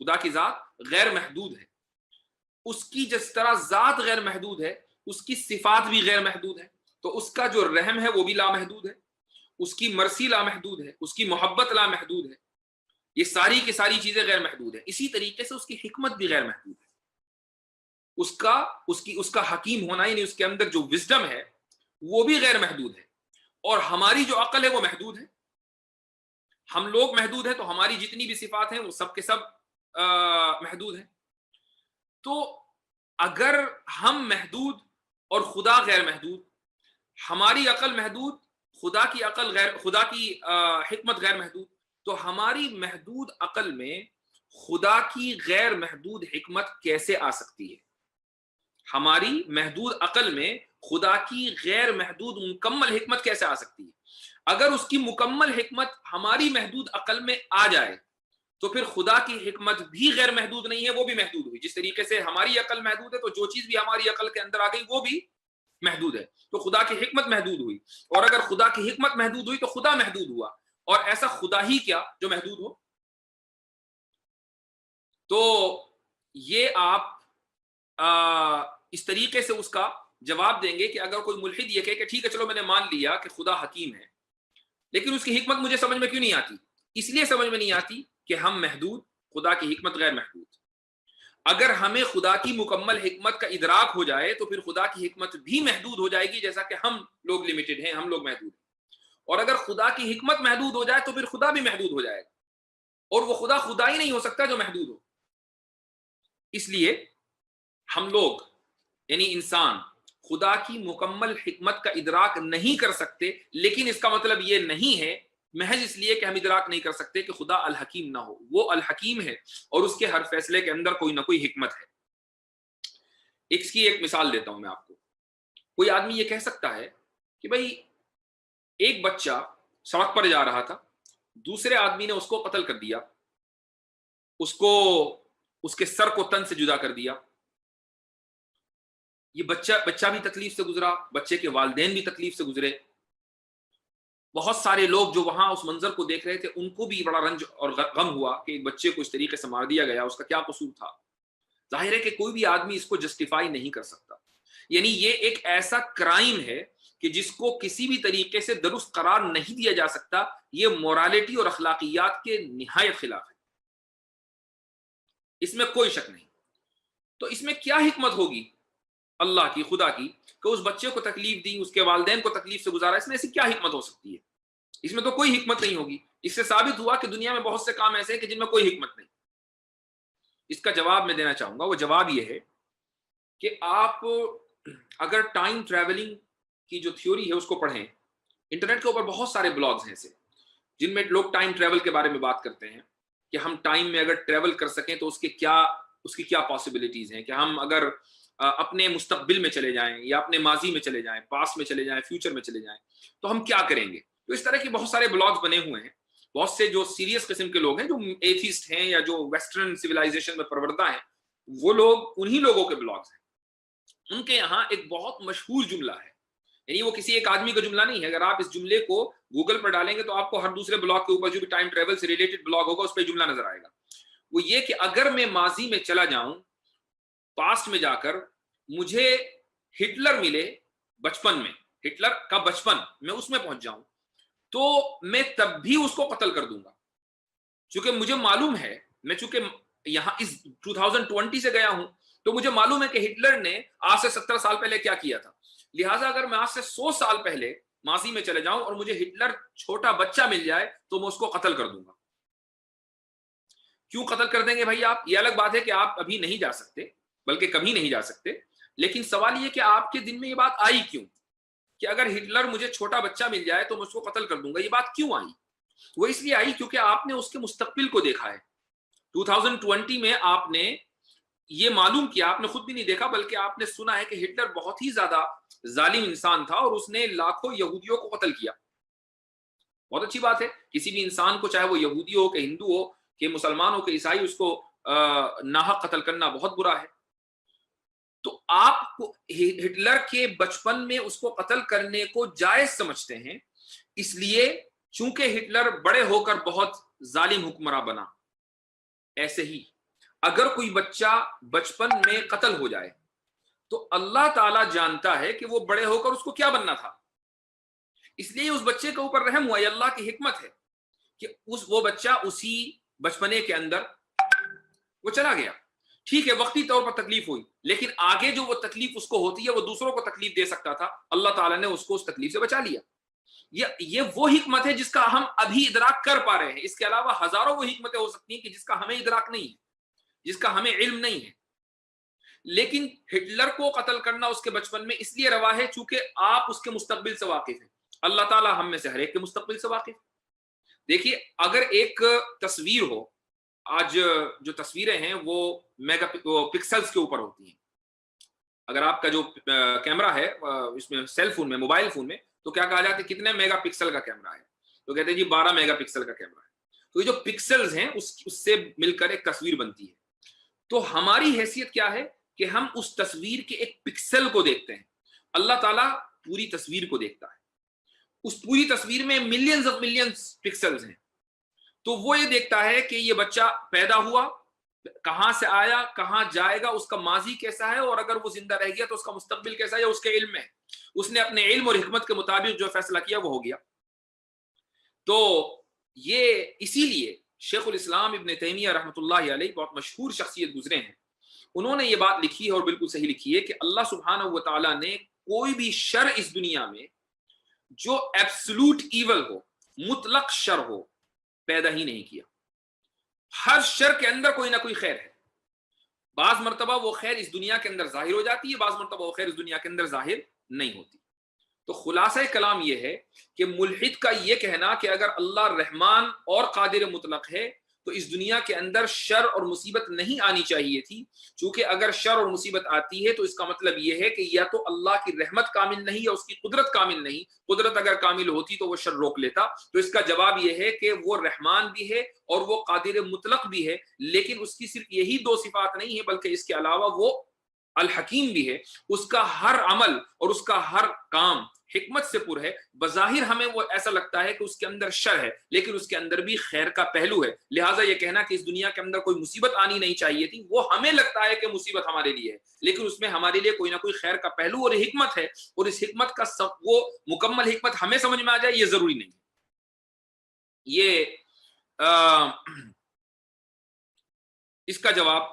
Speaker 2: خدا کی ذات غیر محدود ہے، اس کی جس طرح ذات غیر محدود ہے اس کی صفات بھی غیر محدود ہے، تو اس کا جو رحم ہے وہ بھی لامحدود ہے، اس کی مرسی لامحدود ہے، اس کی محبت لامحدود ہے، یہ ساری کی ساری چیزیں غیر محدود ہیں۔ اسی طریقے سے اس کی حکمت بھی غیر محدود ہے، اس کا حکیم ہونا یعنی اس کے اندر جو وزڈم ہے وہ بھی غیر محدود ہے، اور ہماری جو عقل ہے وہ محدود ہے، ہم لوگ محدود ہیں، تو ہماری جتنی بھی صفات ہیں وہ سب کے سب محدود ہیں۔ تو اگر ہم محدود اور خدا غیر محدود، ہماری عقل محدود، خدا کی حکمت غیر محدود، تو ہماری محدود عقل میں خدا کی غیر محدود حکمت کیسے آ سکتی ہے؟ ہماری محدود عقل میں خدا کی غیر محدود مکمل حکمت کیسے آ سکتی ہے؟ اگر اس کی مکمل حکمت ہماری محدود عقل میں آ جائے تو پھر خدا کی حکمت بھی غیر محدود نہیں ہے، وہ بھی محدود ہوئی۔ جس طریقے سے ہماری عقل محدود ہے تو جو چیز بھی ہماری عقل کے اندر آ گئی وہ بھی محدود ہے، تو خدا کی حکمت محدود ہوئی، اور اگر خدا کی حکمت محدود ہوئی تو خدا محدود ہوا، اور ایسا خدا ہی کیا جو محدود ہو۔ تو یہ آپ اس طریقے سے اس کا جواب دیں گے کہ اگر کوئی ملحد یہ کہے کہ ٹھیک ہے چلو میں نے مان لیا کہ خدا حکیم ہے، لیکن اس کی حکمت مجھے سمجھ میں کیوں نہیں آتی؟ اس لیے سمجھ میں نہیں آتی کہ ہم محدود، خدا کی حکمت غیر محدود۔ اگر ہمیں خدا کی مکمل حکمت کا ادراک ہو جائے تو پھر خدا کی حکمت بھی محدود ہو جائے گی، جیسا کہ ہم لوگ لمیٹڈ ہیں، ہم لوگ محدود ہیں۔ اور اگر خدا کی حکمت محدود ہو جائے تو پھر خدا بھی محدود ہو جائے گا، اور وہ خدا ہی نہیں ہو سکتا جو محدود ہو۔ اس لیے ہم لوگ یعنی انسان خدا کی مکمل حکمت کا ادراک نہیں کر سکتے، لیکن اس کا مطلب یہ نہیں ہے محض اس لیے کہ ہم ادراک نہیں کر سکتے کہ خدا الحکیم نہ ہو۔ وہ الحکیم ہے اور اس کے ہر فیصلے کے اندر کوئی نہ کوئی حکمت ہے۔ اس کی ایک مثال دیتا ہوں میں آپ کو۔ کوئی آدمی یہ کہہ سکتا ہے کہ بھائی ایک بچہ سڑک پر جا رہا تھا، دوسرے آدمی نے اس کو قتل کر دیا، اس کے سر کو تن سے جدا کر دیا۔ یہ بچہ بھی تکلیف سے گزرا، بچے کے والدین بھی تکلیف سے گزرے، بہت سارے لوگ جو وہاں اس منظر کو دیکھ رہے تھے ان کو بھی بڑا رنج اور غم ہوا کہ ایک بچے کو اس طریقے سے مار دیا گیا، اس کا کیا قصور تھا؟ ظاہر ہے کہ کوئی بھی آدمی اس کو جسٹیفائی نہیں کر سکتا۔ یعنی یہ ایک ایسا کرائم ہے کہ جس کو کسی بھی طریقے سے درست قرار نہیں دیا جا سکتا، یہ مورالٹی اور اخلاقیات کے نہایت خلاف ہے، اس میں کوئی شک نہیں۔ تو اس میں کیا حکمت ہوگی اللہ کی، خدا کی، کہ اس بچے کو تکلیف دی، اس کے والدین کو تکلیف سے گزارا؟ اس میں ایسی کیا حکمت ہو سکتی ہے؟ اس میں تو کوئی حکمت نہیں ہوگی۔ اس سے ثابت ہوا کہ دنیا میں بہت سے کام ایسے ہیں کہ جن میں کوئی حکمت نہیں۔ اس کا جواب میں دینا چاہوں گا، وہ جواب یہ ہے کہ آپ اگر ٹائم ٹریولنگ کی جو تھیوری ہے اس کو پڑھیں، انٹرنیٹ کے اوپر بہت سارے بلاگز ہیں ایسے جن میں لوگ ٹائم ٹریول کے بارے میں بات کرتے ہیں کہ ہم ٹائم میں اگر ٹریول کر سکیں تو اس کی کیا پاسبلٹیز ہیں، کہ ہم اگر اپنے مستقبل میں چلے جائیں یا اپنے ماضی میں چلے جائیں، پاسٹ میں چلے جائیں، فیوچر میں چلے جائیں، تو ہم کیا کریں گے۔ تو اس طرح کے بہت سارے بلاگز بنے ہوئے ہیں۔ بہت سے جو سیریس قسم کے لوگ ہیں، جو ایتھیسٹ ہیں یا جو ویسٹرن سویلائزیشن میں پروردہ ہیں، وہ لوگ انہی لوگوں کے بلاگز ہیں۔ ان کے یہاں ایک بہت مشہور جملہ ہے، یعنی وہ کسی ایک آدمی کا جملہ نہیں ہے، اگر آپ اس جملے کو گوگل پر ڈالیں گے تو آپ کو ہر دوسرے بلاگ کے اوپر جو بھی ٹائم ٹریول سے ریلیٹڈ بلاگ ہوگا اس پہ جملہ نظر آئے گا۔ وہ یہ کہ اگر میں ماضی میں چلا جاؤں، پاسٹ میں جا کر مجھے ہٹلر ملے بچپن میں، ہٹلر کا بچپن میں اس میں پہنچ جاؤں، تو میں تب بھی اس کو قتل کر دوں گا، چونکہ مجھے معلوم ہے، میں چونکہ یہاں اس 2020 سے گیا ہوں تو مجھے معلوم ہے کہ ہٹلر نے آج سے 70 سال پہلے کیا کیا تھا۔ لہٰذا اگر میں آج سے 100 سال پہلے ماضی میں چلے جاؤں اور مجھے ہٹلر چھوٹا بچہ مل جائے تو میں اس کو قتل کر دوں گا۔ کیوں قتل کر دیں گے بھائی آپ؟ یہ الگ بات ہے کہ آپ ابھی نہیں جا سکتے، بلکہ کبھی نہیں جا سکتے، لیکن سوال یہ کہ آپ کے دن میں یہ بات آئی کیوں کہ اگر ہٹلر مجھے چھوٹا بچہ مل جائے تو میں اس کو قتل کر دوں گا؟ یہ بات کیوں آئی؟ وہ اس لیے آئی کیونکہ آپ نے اس کے مستقبل کو دیکھا ہے۔ 2020 میں آپ نے یہ معلوم کیا، آپ نے خود بھی نہیں دیکھا بلکہ آپ نے سنا ہے کہ ہٹلر بہت ہی زیادہ ظالم انسان تھا اور اس نے لاکھوں یہودیوں کو قتل کیا۔ بہت اچھی بات ہے، کسی بھی انسان کو، چاہے وہ یہودی ہو کہ ہندو ہو کہ مسلمان ہو کہ عیسائی، اس کو ناحق قتل کرنا بہت برا ہے۔ تو آپ کو ہٹلر کے بچپن میں اس کو قتل کرنے کو جائز سمجھتے ہیں، اس لیے چونکہ ہٹلر بڑے ہو کر بہت ظالم حکمراں بنا۔ ایسے ہی اگر کوئی بچہ بچپن میں قتل ہو جائے تو اللہ تعالیٰ جانتا ہے کہ وہ بڑے ہو کر اس کو کیا بننا تھا، اس لیے اس بچے کے اوپر رحم ہوا۔ یہ اللہ کی حکمت ہے کہ وہ بچہ اسی بچپنے کے اندر وہ چلا گیا۔ ٹھیک ہے، وقتی طور پر تکلیف ہوئی، لیکن آگے جو وہ تکلیف اس کو ہوتی ہے وہ دوسروں کو تکلیف دے سکتا تھا، اللہ تعالیٰ نے اس کو اس تکلیف سے بچا لیا۔ یہ وہ حکمت ہے جس کا ہم ابھی ادراک کر پا رہے ہیں۔ اس کے علاوہ ہزاروں وہ حکمتیں ہو سکتی ہیں کہ جس کا ہمیں ادراک نہیں ہے، جس کا ہمیں علم نہیں ہے۔ لیکن ہٹلر کو قتل کرنا اس کے بچپن میں اس لیے روا ہے چونکہ آپ اس کے مستقبل سے واقف ہیں۔ اللہ تعالیٰ ہم میں سے ہر ایک کے مستقبل سے واقف۔ دیکھیے، اگر ایک تصویر ہو، آج جو تصویریں ہیں وہ میگا پکسلز کے اوپر ہوتی ہیں۔ اگر آپ کا جو کیمرہ ہے اس میں سیل فون میں، موبائل فون میں، تو کیا کہا جاتا ہے کتنے میگا پکسل کا کیمرہ ہے؟ تو کہتے ہیں جی 12 میگا پکسل کا کیمرہ ہے۔ تو یہ جو پکسلز ہیں اس سے مل کر ایک تصویر بنتی ہے۔ تو ہماری حیثیت کیا ہے کہ ہم اس تصویر کے ایک پکسل کو دیکھتے ہیں۔ اللہ تعالیٰ پوری تصویر کو دیکھتا ہے۔ اس پوری تصویر میں ملینز آف ملینز پکسلز ہیں، تو وہ یہ دیکھتا ہے کہ یہ بچہ پیدا ہوا، کہاں سے آیا، کہاں جائے گا، اس کا ماضی کیسا ہے، اور اگر وہ زندہ رہ گیا تو اس کا مستقبل کیسا ہے، اس کے علم میں اس نے اپنے علم اور حکمت کے مطابق جو فیصلہ کیا وہ ہو گیا۔ تو یہ اسی لیے شیخ الاسلام ابن تیمیہ رحمۃ اللہ علیہ بہت مشہور شخصیت گزرے ہیں، انہوں نے یہ بات لکھی ہے اور بالکل صحیح لکھی ہے کہ اللہ سبحانہ و تعالیٰ نے کوئی بھی شر اس دنیا میں جو ایبسلوٹ ایول ہو، مطلق شر ہو، پیدا ہی نہیں کیا۔ ہر شر کے اندر کوئی نہ کوئی خیر ہے۔ بعض مرتبہ وہ خیر اس دنیا کے اندر ظاہر ہو جاتی ہے، بعض مرتبہ وہ خیر اس دنیا کے اندر ظاہر نہیں ہوتی۔ تو خلاصہ کلام یہ ہے کہ ملحد کا یہ کہنا کہ اگر اللہ رحمان اور قادر مطلق ہے تو اس دنیا کے اندر شر اور مصیبت نہیں آنی چاہیے تھی، چونکہ اگر شر اور مصیبت آتی ہے تو اس کا مطلب یہ ہے کہ یا تو اللہ کی رحمت کامل نہیں یا اس کی قدرت کامل نہیں۔ قدرت اگر کامل ہوتی تو وہ شر روک لیتا۔ تو اس کا جواب یہ ہے کہ وہ رحمان بھی ہے اور وہ قادر مطلق بھی ہے، لیکن اس کی صرف یہی دو صفات نہیں ہے بلکہ اس کے علاوہ وہ الحکیم بھی ہے۔ اس کا ہر عمل اور اس کا ہر کام حکمت سے پر ہے۔ بظاہر ہمیں وہ ایسا لگتا ہے کہ اس کے اندر شر ہے، لیکن اس کے اندر بھی خیر کا پہلو ہے۔ لہٰذا یہ کہنا کہ اس دنیا کے اندر کوئی مصیبت آنی نہیں چاہیے تھی، وہ ہمیں لگتا ہے کہ مصیبت ہمارے لیے ہے، لیکن اس میں ہمارے لیے کوئی نہ کوئی خیر کا پہلو اور حکمت ہے، اور اس حکمت کا وہ مکمل حکمت ہمیں سمجھ میں آ جائے یہ ضروری نہیں ہے۔ یہ اس کا جواب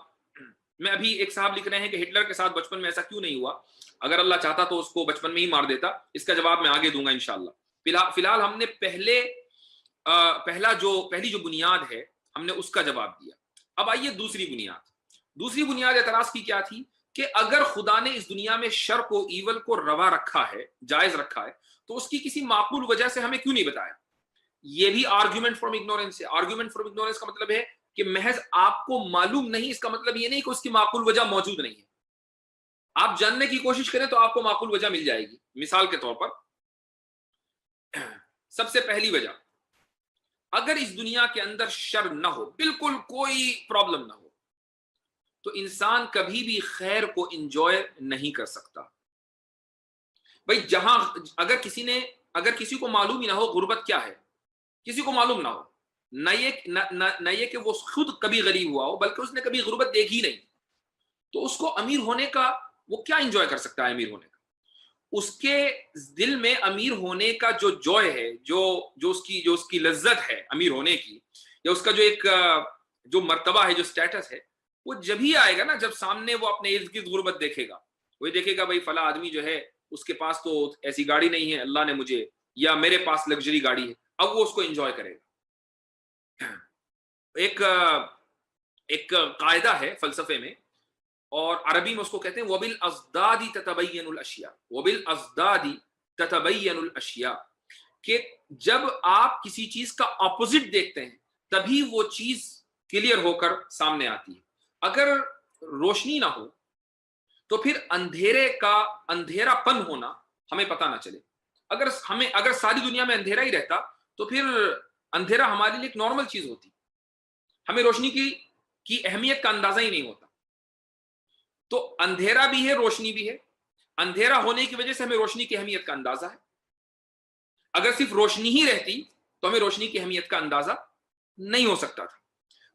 Speaker 2: میں ابھی ایک صاحب لکھ رہے ہیں کہ ہٹلر کے ساتھ بچپن میں ایسا کیوں نہیں ہوا، اگر اللہ چاہتا تو اس کو بچپن میں ہی مار دیتا۔ اس کا جواب میں آگے دوں گا انشاءاللہ۔ فی الحال ہم نے پہلی جو بنیاد ہے ہم نے اس کا جواب دیا۔ اب آئیے دوسری بنیاد اعتراض کی کیا تھی کہ اگر خدا نے اس دنیا میں شر کو، ایول کو روا رکھا ہے، جائز رکھا ہے، تو اس کی کسی معقول وجہ سے ہمیں کیوں نہیں بتایا؟ یہ بھی آرگیومنٹ فرام اگنورینس ہے۔ آرگیومنٹ فرام اگنورینس کا مطلب ہے کہ محض آپ کو معلوم نہیں، اس کا مطلب یہ نہیں کہ اس کی معقول وجہ موجود نہیں ہے۔ آپ جاننے کی کوشش کریں تو آپ کو معقول وجہ مل جائے گی۔ مثال کے طور پر سب سے پہلی وجہ، اگر اس دنیا کے اندر شر نہ ہو، بالکل کوئی پرابلم نہ ہو، تو انسان کبھی بھی خیر کو انجوائے نہیں کر سکتا۔ بھائی جہاں اگر کسی کو معلوم ہی نہ ہو غربت کیا ہے، کسی کو معلوم نہ ہو، نہ یہ کہ وہ خود کبھی غریب ہوا ہو بلکہ اس نے کبھی غربت دیکھی نہیں، تو اس کو امیر ہونے کا وہ کیا انجوائے کر سکتا ہے؟ امیر ہونے کا اس کے دل میں امیر ہونے کا جو جوائے ہے، جو اس کی لذت ہے امیر ہونے کی، یا اس کا جو ایک جو مرتبہ ہے، جو سٹیٹس ہے، وہ جب ہی آئے گا نا جب سامنے وہ اپنے ارد گرد غربت دیکھے گا۔ وہی دیکھے گا بھائی فلاں آدمی جو ہے اس کے پاس تو ایسی گاڑی نہیں ہے اللہ نے مجھے، یا میرے پاس لگژری گاڑی ہے، اب وہ اس کو انجوائے کرے گا۔ ایک قاعدہ ہے فلسفے میں اور عربی میں اس کو کہتے ہیں وَبِالْأَضْدَادِ تَتَبَيَّنُ الْأَشْيَاءُ، وَبِالْأَضْدَادِ تَتَبَيَّنُ الْأَشْيَاءُ، کہ جب آپ کسی چیز کا اپوزٹ دیکھتے ہیں تبھی وہ چیز کلیئر ہو کر سامنے آتی ہے۔ اگر روشنی نہ ہو تو پھر اندھیرا پن ہونا ہمیں پتہ نہ چلے۔ اگر ساری دنیا میں اندھیرا ہی رہتا تو پھر اندھیرا ہمارے لیے ایک نارمل چیز ہوتی، ہمیں روشنی کی اہمیت کا اندازہ ہی نہیں ہوتا۔ تو اندھیرا بھی ہے، روشنی بھی ہے۔ اندھیرا ہونے کی وجہ سے ہمیں روشنی کی اہمیت کا اندازہ ہے۔ اگر صرف روشنی ہی رہتی تو ہمیں روشنی کی اہمیت کا اندازہ نہیں ہو سکتا تھا۔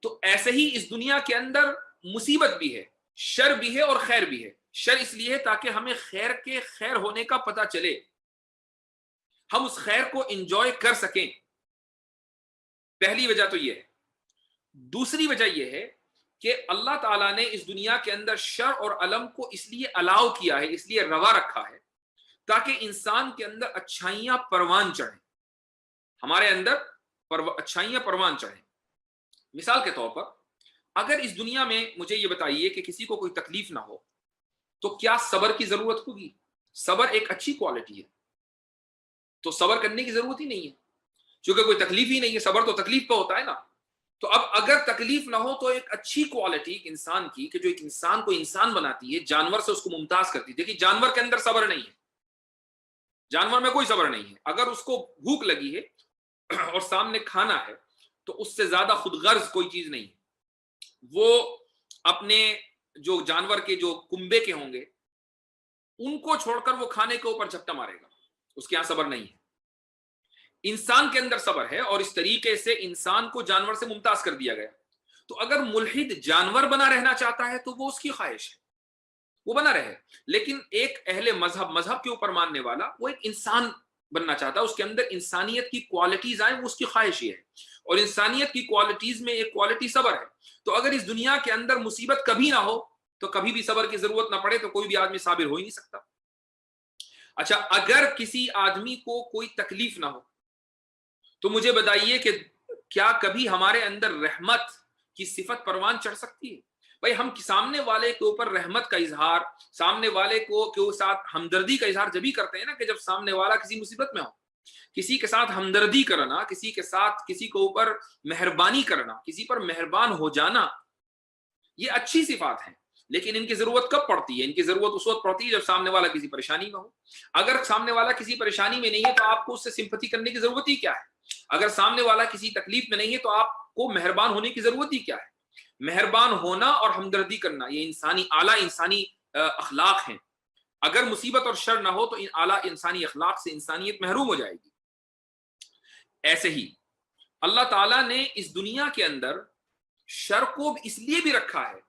Speaker 2: تو ایسے ہی اس دنیا کے اندر مصیبت بھی ہے، شر بھی ہے اور خیر بھی ہے۔ شر اس لیے ہے تاکہ ہمیں خیر کے خیر ہونے کا پتہ چلے، ہم اس خیر کو انجوائے کر سکیں۔ پہلی وجہ تو یہ ہے۔ دوسری وجہ یہ ہے کہ اللہ تعالیٰ نے اس دنیا کے اندر شر اور علم کو اس لیے الاؤ کیا ہے، اس لیے روا رکھا ہے تاکہ انسان کے اندر اچھائیاں پروان چڑھیں، ہمارے اندر اچھائیاں پروان چڑھیں۔ مثال کے طور پر اگر اس دنیا میں مجھے یہ بتائیے کہ کسی کو کوئی تکلیف نہ ہو تو کیا صبر کی ضرورت ہوگی؟ صبر ایک اچھی کوالٹی ہے، تو صبر کرنے کی ضرورت ہی نہیں ہے، کیونکہ کوئی تکلیف ہی نہیں ہے۔ صبر تو تکلیف پہ ہوتا ہے نا۔ تو اب اگر تکلیف نہ ہو تو ایک اچھی کوالٹی ایک انسان کی کہ جو ایک انسان کو انسان بناتی ہے، جانور سے اس کو ممتاز کرتی ہے۔ دیکھیے جانور کے اندر صبر نہیں ہے، جانور میں کوئی صبر نہیں ہے۔ اگر اس کو بھوک لگی ہے اور سامنے کھانا ہے تو اس سے زیادہ خود غرض کوئی چیز نہیں ہے۔ وہ اپنے جو جانور کے جو کنبے کے ہوں گے ان کو چھوڑ کر وہ کھانے کے اوپر جھپٹا مارے گا، اس کے یہاں صبر نہیں ہے۔ انسان کے اندر صبر ہے اور اس طریقے سے انسان کو جانور سے ممتاز کر دیا گیا۔ تو اگر ملحد جانور بنا رہنا چاہتا ہے تو وہ اس کی خواہش ہے، وہ بنا رہے، لیکن ایک اہل مذہب کے اوپر ماننے والا وہ ایک انسان بننا چاہتا ہے، اس کے اندر انسانیت کی کوالٹیز آئیں، وہ اس کی خواہش یہ ہے، اور انسانیت کی کوالٹیز میں ایک کوالٹی صبر ہے۔ تو اگر اس دنیا کے اندر مصیبت کبھی نہ ہو تو کبھی بھی صبر کی ضرورت نہ پڑے تو کوئی بھی آدمی صابر ہو ہی نہیں سکتا۔ اچھا، اگر کسی آدمی کو کوئی تکلیف نہ ہو تو مجھے بتائیے کہ کیا کبھی ہمارے اندر رحمت کی صفت پروان چڑھ سکتی ہے؟ بھائی ہم سامنے والے کے اوپر رحمت کا اظہار، سامنے والے کے ساتھ ہمدردی کا اظہار جبھی کرتے ہیں نا کہ جب سامنے والا کسی مصیبت میں ہو۔ کسی کے ساتھ ہمدردی کرنا، کسی کے ساتھ کسی کے اوپر مہربانی کرنا، کسی پر مہربان ہو جانا، یہ اچھی صفات ہیں، لیکن ان کی ضرورت کب پڑتی ہے؟ ان کی ضرورت اس وقت پڑتی ہے جب سامنے والا کسی پریشانی میں ہو۔ اگر سامنے والا کسی پریشانی میں نہیں ہے تو آپ کو اس سے سمپتھی کرنے کی ضرورت ہی کیا ہے؟ اگر سامنے والا کسی تکلیف میں نہیں ہے تو آپ کو مہربان ہونے کی ضرورت ہی کیا ہے؟ مہربان ہونا اور ہمدردی کرنا یہ اعلیٰ انسانی اخلاق ہیں۔ اگر مصیبت اور شر نہ ہو تو ان اعلیٰ انسانی اخلاق سے انسانیت محروم ہو جائے گی۔ ایسے ہی اللہ تعالیٰ نے اس دنیا کے اندر شر کو اس لیے بھی رکھا ہے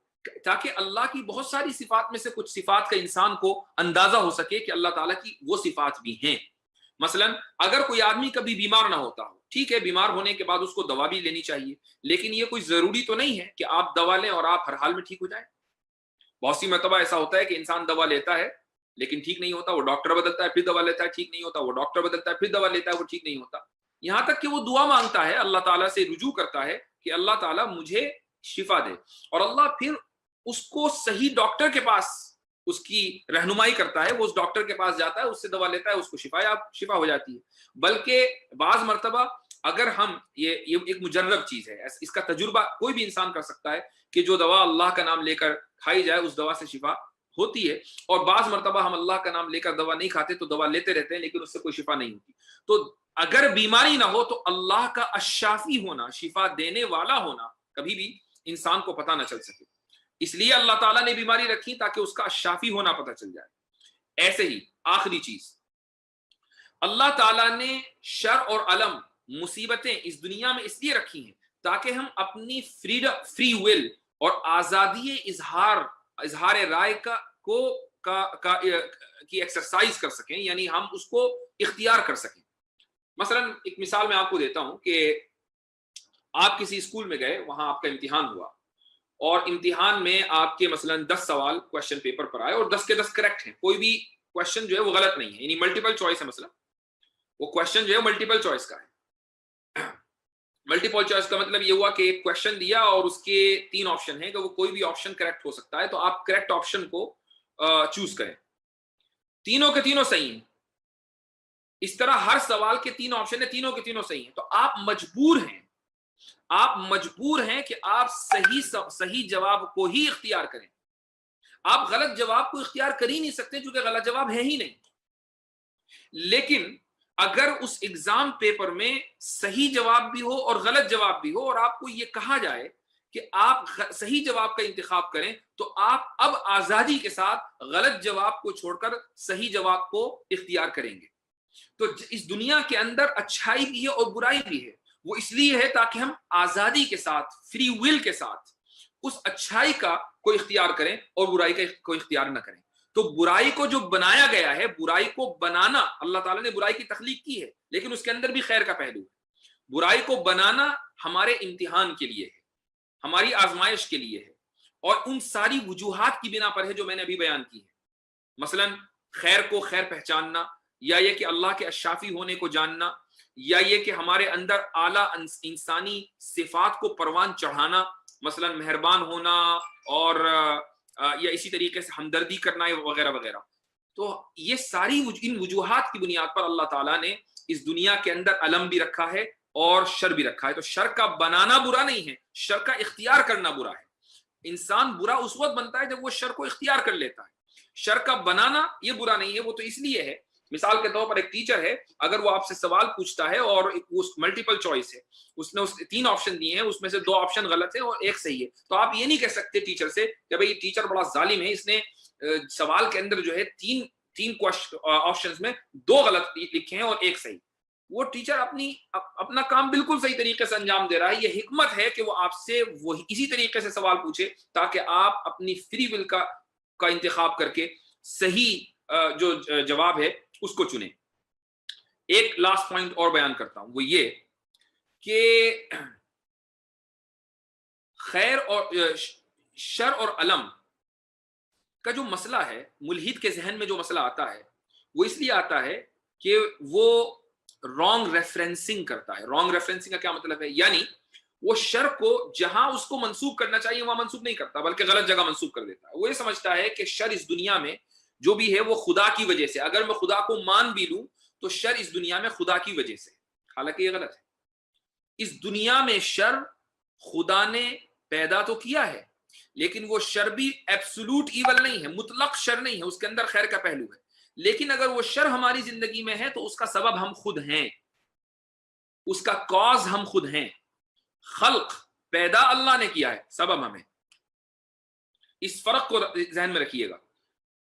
Speaker 2: تاکہ اللہ کی بہت ساری صفات میں سے کچھ صفات کا انسان کو اندازہ ہو سکے کہ اللہ تعالیٰ کی وہ صفات بھی ہیں۔ مثلا اگر کوئی آدمی کبھی بیمار نہ ہوتا ہو، ٹھیک ہے، بیمار ہونے کے بعد اس کو دوا بھی لینی چاہیے، لیکن یہ کوئی ضروری تو نہیں ہے کہ آپ دوا لیں اور آپ ہر حال میں ٹھیک ہو جائیں۔ بہت سی مرتبہ ایسا ہوتا ہے کہ انسان دوا لیتا ہے لیکن ٹھیک نہیں ہوتا، وہ ڈاکٹر بدلتا ہے پھر دوا لیتا ہے، ٹھیک نہیں ہوتا، وہ ڈاکٹر بدلتا ہے پھر دوا لیتا ہے، وہ ٹھیک نہیں ہوتا، یہاں تک کہ وہ دعا مانگتا ہے، اللہ تعالیٰ سے رجوع کرتا ہے کہ اللہ تعالیٰ مجھے شفا دے، اور اللہ پھر اس کو صحیح ڈاکٹر کے پاس اس کی رہنمائی کرتا ہے، وہ اس ڈاکٹر کے پاس جاتا ہے، اس سے دوا لیتا ہے، اس کو شفا ہو جاتی ہے۔ بلکہ بعض مرتبہ اگر ہم یہ ایک مجرب چیز ہے، اس کا تجربہ کوئی بھی انسان کر سکتا ہے کہ جو دوا اللہ کا نام لے کر کھائی جائے اس دوا سے شفا ہوتی ہے، اور بعض مرتبہ ہم اللہ کا نام لے کر دوا نہیں کھاتے تو دوا لیتے رہتے ہیں لیکن اس سے کوئی شفا نہیں ہوتی۔ تو اگر بیماری نہ ہو تو اللہ کا الشافی ہونا، شفا دینے والا ہونا کبھی بھی انسان کو پتہ نہ چل سکے، اس لیے اللہ تعالیٰ نے بیماری رکھی تاکہ اس کا الشافی ہونا پتہ چل جائے۔ ایسے ہی آخری چیز، اللہ تعالیٰ نے شر اور علم، مصیبتیں اس دنیا میں اس لیے رکھی ہیں تاکہ ہم اپنی فری ول اور آزادی اظہار رائے کی ایکسرسائز کر سکیں، یعنی ہم اس کو اختیار کر سکیں۔ مثلا ایک مثال میں آپ کو دیتا ہوں کہ آپ کسی اسکول میں گئے، وہاں آپ کا امتحان ہوا، اور امتحان میں آپ کے مثلا 10 سوال کوشچن پیپر پر آئے اور 10 کے 10 کریکٹ ہیں، کوئی بھی کوشچن جو ہے وہ غلط نہیں ہے، یعنی ملٹیپل چوائس ہے، مثلا وہ کوشچن جو ہے ملٹیپل چوائس کا ہے۔ ملٹیپل چوائس کا مطلب یہ ہوا کہ ایک کوشچن دیا اور اس کے 3 آپشن ہیں کہ وہ کوئی بھی آپشن کریکٹ ہو سکتا ہے، تو آپ کریکٹ آپشن کو چوز کریں، تینوں کے تینوں صحیح ہیں، اس طرح ہر سوال کے 3 آپشن ہیں، تینوں کے تینوں صحیح ہیں، تو آپ مجبور ہیں کہ آپ صحیح جواب کو ہی اختیار کریں۔ آپ غلط جواب کو اختیار کر ہی نہیں سکتے کیونکہ غلط جواب ہے ہی نہیں۔ لیکن اگر اس ایگزام پیپر میں صحیح جواب بھی ہو اور غلط جواب بھی ہو اور آپ کو یہ کہا جائے کہ آپ صحیح جواب کا انتخاب کریں، تو آپ اب آزادی کے ساتھ غلط جواب کو چھوڑ کر صحیح جواب کو اختیار کریں گے۔ تو اس دنیا کے اندر اچھائی بھی ہے اور برائی بھی ہے، وہ اس لیے ہے تاکہ ہم آزادی کے ساتھ، فری ول کے ساتھ اس اچھائی کا کوئی اختیار کریں اور برائی کا کوئی اختیار نہ کریں۔ تو برائی کو جو بنایا گیا ہے، برائی کو بنانا، اللہ تعالیٰ نے برائی کی تخلیق کی ہے لیکن اس کے اندر بھی خیر کا پہلو ہے۔ برائی کو بنانا ہمارے امتحان کے لیے ہے، ہماری آزمائش کے لیے ہے، اور ان ساری وجوہات کی بنا پر ہے جو میں نے ابھی بیان کی ہے۔ مثلا خیر کو خیر پہچاننا، یا یہ کہ اللہ کے الشافی ہونے کو جاننا، یا یہ کہ ہمارے اندر اعلیٰ انسانی صفات کو پروان چڑھانا، مثلا مہربان ہونا اور یا اسی طریقے سے ہمدردی کرنا وغیرہ وغیرہ۔ تو یہ ساری ان وجوہات کی بنیاد پر اللہ تعالیٰ نے اس دنیا کے اندر علم بھی رکھا ہے اور شر بھی رکھا ہے۔ تو شر کا بنانا برا نہیں ہے، شر کا اختیار کرنا برا ہے۔ انسان برا اس وقت بنتا ہے جب وہ شر کو اختیار کر لیتا ہے۔ شر کا بنانا یہ برا نہیں ہے، وہ تو اس لیے ہے، مثال کے طور پر ایک ٹیچر ہے، اگر وہ آپ سے سوال پوچھتا ہے اور ملٹیپل چوائس ہے، اس نے 3 آپشن دیے ہیں، اس میں سے 2 آپشن غلط ہیں اور 1 صحیح ہے، تو آپ یہ نہیں کہہ سکتے ٹیچر سے کہ بھئی ٹیچر بڑا ظالم ہے، اس نے سوال کے اندر جو ہے 3 آپشنز میں 2 غلط لکھے ہیں اور 1 صحیح۔ وہ ٹیچر اپنا کام بالکل صحیح طریقے سے انجام دے رہا ہے. یہ حکمت ہے کہ وہ آپ سے وہی اسی طریقے سے سوال پوچھے تاکہ آپ اپنی فری ول کا انتخاب کر کے صحیح جو جواب ہے اس کو چنیں. ایک لاسٹ پوائنٹ اور بیان کرتا ہوں, وہ یہ کہ خیر اور شر اور علم کا جو مسئلہ ہے, ملحد کے ذہن میں جو مسئلہ آتا ہے وہ اس لیے آتا ہے کہ وہ رانگ ریفرنسنگ کرتا ہے. رانگ ریفرنسنگ کا کیا مطلب ہے؟ یعنی وہ شر کو جہاں اس کو منسوب کرنا چاہیے وہاں منسوب نہیں کرتا بلکہ غلط جگہ منسوب کر دیتا ہے. وہ یہ سمجھتا ہے کہ شر اس دنیا میں جو بھی ہے وہ خدا کی وجہ سے, اگر میں خدا کو مان بھی لوں تو شر اس دنیا میں خدا کی وجہ سے. حالانکہ یہ غلط ہے. اس دنیا میں شر خدا نے پیدا تو کیا ہے لیکن وہ شر بھی ایبسولوٹ ایول نہیں ہے, مطلق شر نہیں ہے, اس کے اندر خیر کا پہلو ہے. لیکن اگر وہ شر ہماری زندگی میں ہے تو اس کا سبب ہم خود ہیں, اس کا کاز ہم خود ہیں. خلق پیدا اللہ نے کیا ہے, سبب ہمیں. اس فرق کو ذہن میں رکھیے گا.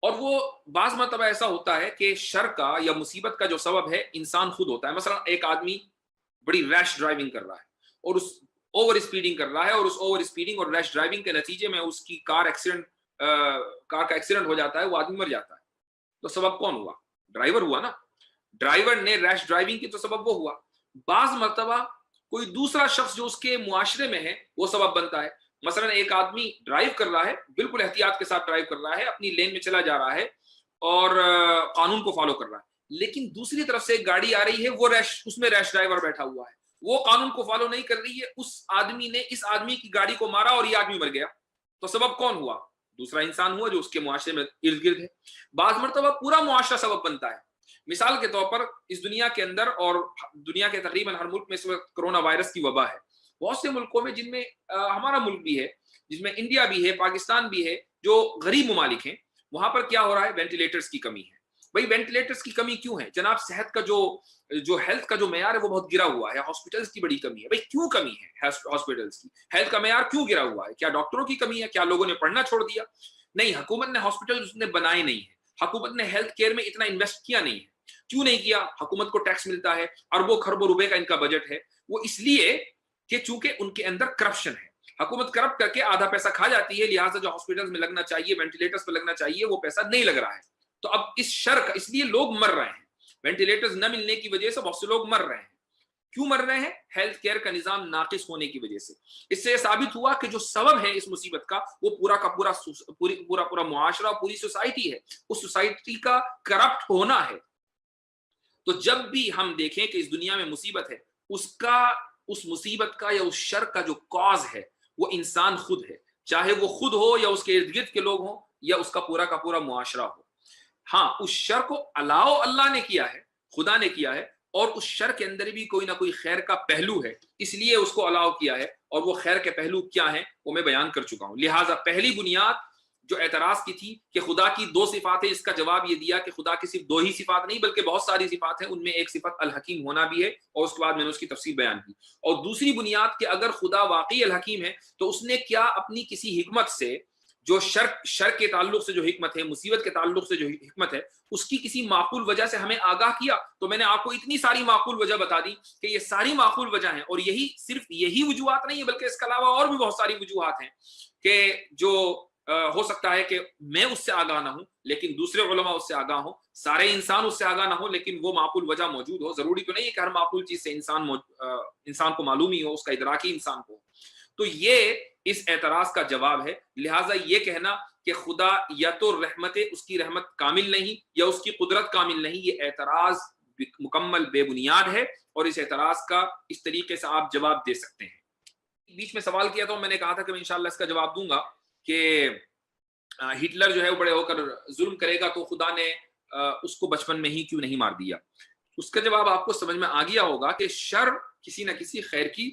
Speaker 2: اور وہ بعض مرتبہ ایسا ہوتا ہے کہ شر کا یا مصیبت کا جو سبب ہے انسان خود ہوتا ہے. مثلا ایک آدمی بڑی ریش ڈرائیونگ کر رہا ہے اور اس اوور اسپیڈنگ کر رہا ہے, اور اس اوور اسپیڈنگ اور ریش ڈرائیونگ کے نتیجے میں اس کی کار کا ایکسیڈنٹ ہو جاتا ہے, وہ آدمی مر جاتا ہے. تو سبب کون ہوا؟ ڈرائیور ہوا نا. ڈرائیور نے ریش ڈرائیونگ کی تو سبب وہ ہوا. بعض مرتبہ کوئی دوسرا شخص جو اس کے معاشرے میں ہے وہ سبب بنتا ہے. مثلا ایک آدمی ڈرائیو کر رہا ہے, بالکل احتیاط کے ساتھ ڈرائیو کر رہا ہے, اپنی لین میں چلا جا رہا ہے اور قانون کو فالو کر رہا ہے, لیکن دوسری طرف سے ایک گاڑی آ رہی ہے, وہ اس میں ریش ڈرائیور بیٹھا ہوا ہے, وہ قانون کو فالو نہیں کر رہی ہے, اس آدمی نے اس آدمی کی گاڑی کو مارا اور یہ آدمی مر گیا. تو سبب کون ہوا؟ دوسرا انسان ہوا جو اس کے معاشرے میں ارد گرد ہے. بعض مرتبہ پورا معاشرہ سبب بنتا ہے. مثال کے طور پر اس دنیا کے اندر اور دنیا کے تقریباً ہر ملک میں اس وقت کرونا وائرس کی وبا ہے. بہت سے ملکوں میں, جن میں ہمارا ملک بھی ہے, جس میں انڈیا بھی ہے, پاکستان بھی ہے, جو غریب ممالک ہیں, وہاں پر کیا ہو رہا ہے؟ وینٹیلیٹرز کی کمی ہے. بھائی وینٹیلیٹرز کی کمی کیوں ہے جناب؟ صحت کا جو ہیلتھ کا جو معیار ہے وہ بہت گرا ہوا ہے. ہاسپٹلز کی بڑی کمی ہے. بھائی کیوں کمی ہے ہاسپٹلز کی؟ ہیلتھ کا معیار کیوں گرا ہوا ہے؟ کیا ڈاکٹروں کی کمی ہے؟ کیا لوگوں نے پڑھنا چھوڑ دیا؟ نہیں, حکومت نے ہاسپٹلز نے بنائے نہیں ہے, حکومت نے ہیلتھ کیئر میں اتنا انویسٹ کیا نہیں ہے. کیوں نہیں کیا؟ حکومت کو ٹیکس ملتا ہے, اربوں خربوں روپے کا ان کا بجٹ ہے. وہ اس لیے کہ چونکہ ان کے اندر کرپشن ہے, حکومت کرپٹ کر کے آدھا پیسہ کھا جاتی ہے, لہٰذا جو ہاسپٹلز میں لگنا چاہیے, وینٹیلیٹرز پہ لگنا چاہیے, وہ پیسہ نہیں لگ رہا ہے. تو اب اس شر کا, اس لیے لوگ مر رہے ہیں. وینٹیلیٹرز نہ ملنے کی وجہ سے بہت سے لوگ مر رہے ہیں. کیوں مر رہے ہیں؟ ہیلتھ کیئر کا نظام ناقص ہونے کی وجہ سے. اس سے ثابت ہوا کہ جو سبب ہے اس مصیبت کا وہ پورا کا پورا معاشرہ, پوری سوسائٹی ہے. اس سوسائٹی کا کرپٹ ہونا ہے. تو جب بھی ہم دیکھیں کہ اس دنیا میں مصیبت ہے, اس مصیبت کا یا اس شر کا جو کاز ہے وہ انسان خود ہے, چاہے وہ خود ہو یا اس کے ارد گرد کے لوگ ہوں یا اس کا پورا معاشرہ ہو. ہاں, اس شر کو الاؤ اللہ نے کیا ہے, خدا نے کیا ہے, اور اس شر کے اندر بھی کوئی نہ کوئی خیر کا پہلو ہے, اس لیے اس کو الاؤ کیا ہے. اور وہ خیر کے پہلو کیا ہیں وہ میں بیان کر چکا ہوں. لہٰذا پہلی بنیاد جو اعتراض کی تھی کہ خدا کی دو صفات ہیں, اس کا جواب یہ دیا کہ خدا کی صرف دو ہی صفات نہیں بلکہ بہت ساری صفات ہیں, ان میں ایک صفت الحکیم ہونا بھی ہے, اور اس کے بعد میں نے اس کی تفصیل بیان کی. اور دوسری بنیاد کہ اگر خدا واقعی الحکیم ہے تو اس نے کیا اپنی کسی حکمت سے, جو شر کے تعلق سے جو حکمت ہے, مصیبت کے تعلق سے جو حکمت ہے, اس کی کسی معقول وجہ سے ہمیں آگاہ کیا. تو میں نے آپ کو اتنی ساری معقول وجہ بتا دی کہ یہ ساری معقول وجہ ہیں, اور صرف یہی وجوہات نہیں ہے بلکہ اس کے علاوہ اور بھی بہت ساری وجوہات ہیں کہ جو ہو سکتا ہے کہ میں اس سے آگاہ نہ ہوں لیکن دوسرے علماء اس سے آگاہ ہوں, سارے انسان اس سے آگاہ نہ ہو لیکن وہ معقول وجہ موجود ہو. ضروری تو نہیں ہے کہ ہر معقول چیز سے انسان کو معلوم ہی ہو, اس کا ادراکی انسان کو. تو یہ اس اعتراض کا جواب ہے. لہٰذا یہ کہنا کہ خدا یا تو رحمت, اس کی رحمت کامل نہیں یا اس کی قدرت کامل نہیں, یہ اعتراض مکمل بے بنیاد ہے, اور اس اعتراض کا اس طریقے سے آپ جواب دے سکتے ہیں. بیچ میں سوال کیا تو میں نے کہا تھا کہ میں انشاءاللہ اس کا جواب دوں گا کہ ہٹلر جو ہے وہ بڑے ہو کر ظلم کرے گا تو خدا نے اس کو بچپن میں ہی کیوں نہیں مار دیا. اس کا جواب آپ کو سمجھ میں آ گیا ہوگا کہ شر کسی نہ کسی خیر کی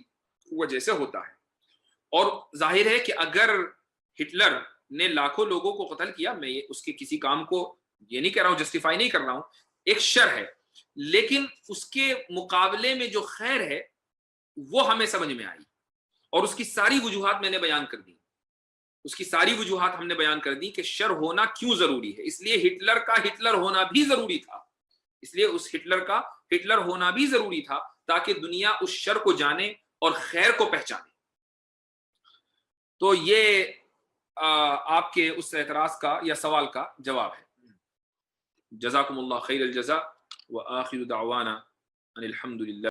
Speaker 2: وجہ سے ہوتا ہے. اور ظاہر ہے کہ اگر ہٹلر نے لاکھوں لوگوں کو قتل کیا, میں اس کے کسی کام کو یہ نہیں کہہ رہا ہوں, جسٹیفائی نہیں کر رہا ہوں, ایک شر ہے, لیکن اس کے مقابلے میں جو خیر ہے وہ ہمیں سمجھ میں آئی, اور اس کی ساری وجوہات میں نے بیان کر دی. اس کی ساری وجوہات ہم نے بیان کر دی کہ شر ہونا کیوں ضروری ہے. اس لیے ہٹلر کا ہٹلر ہونا بھی ضروری تھا, اس لیے اس ہٹلر کا ہٹلر ہونا بھی ضروری تھا تاکہ دنیا اس شر کو جانے اور خیر کو پہچانے. تو یہ آپ کے اس اعتراض کا یا سوال کا جواب ہے. جزاکم اللہ خیر الجزاء وآخر دعوانا ان الحمد للہ.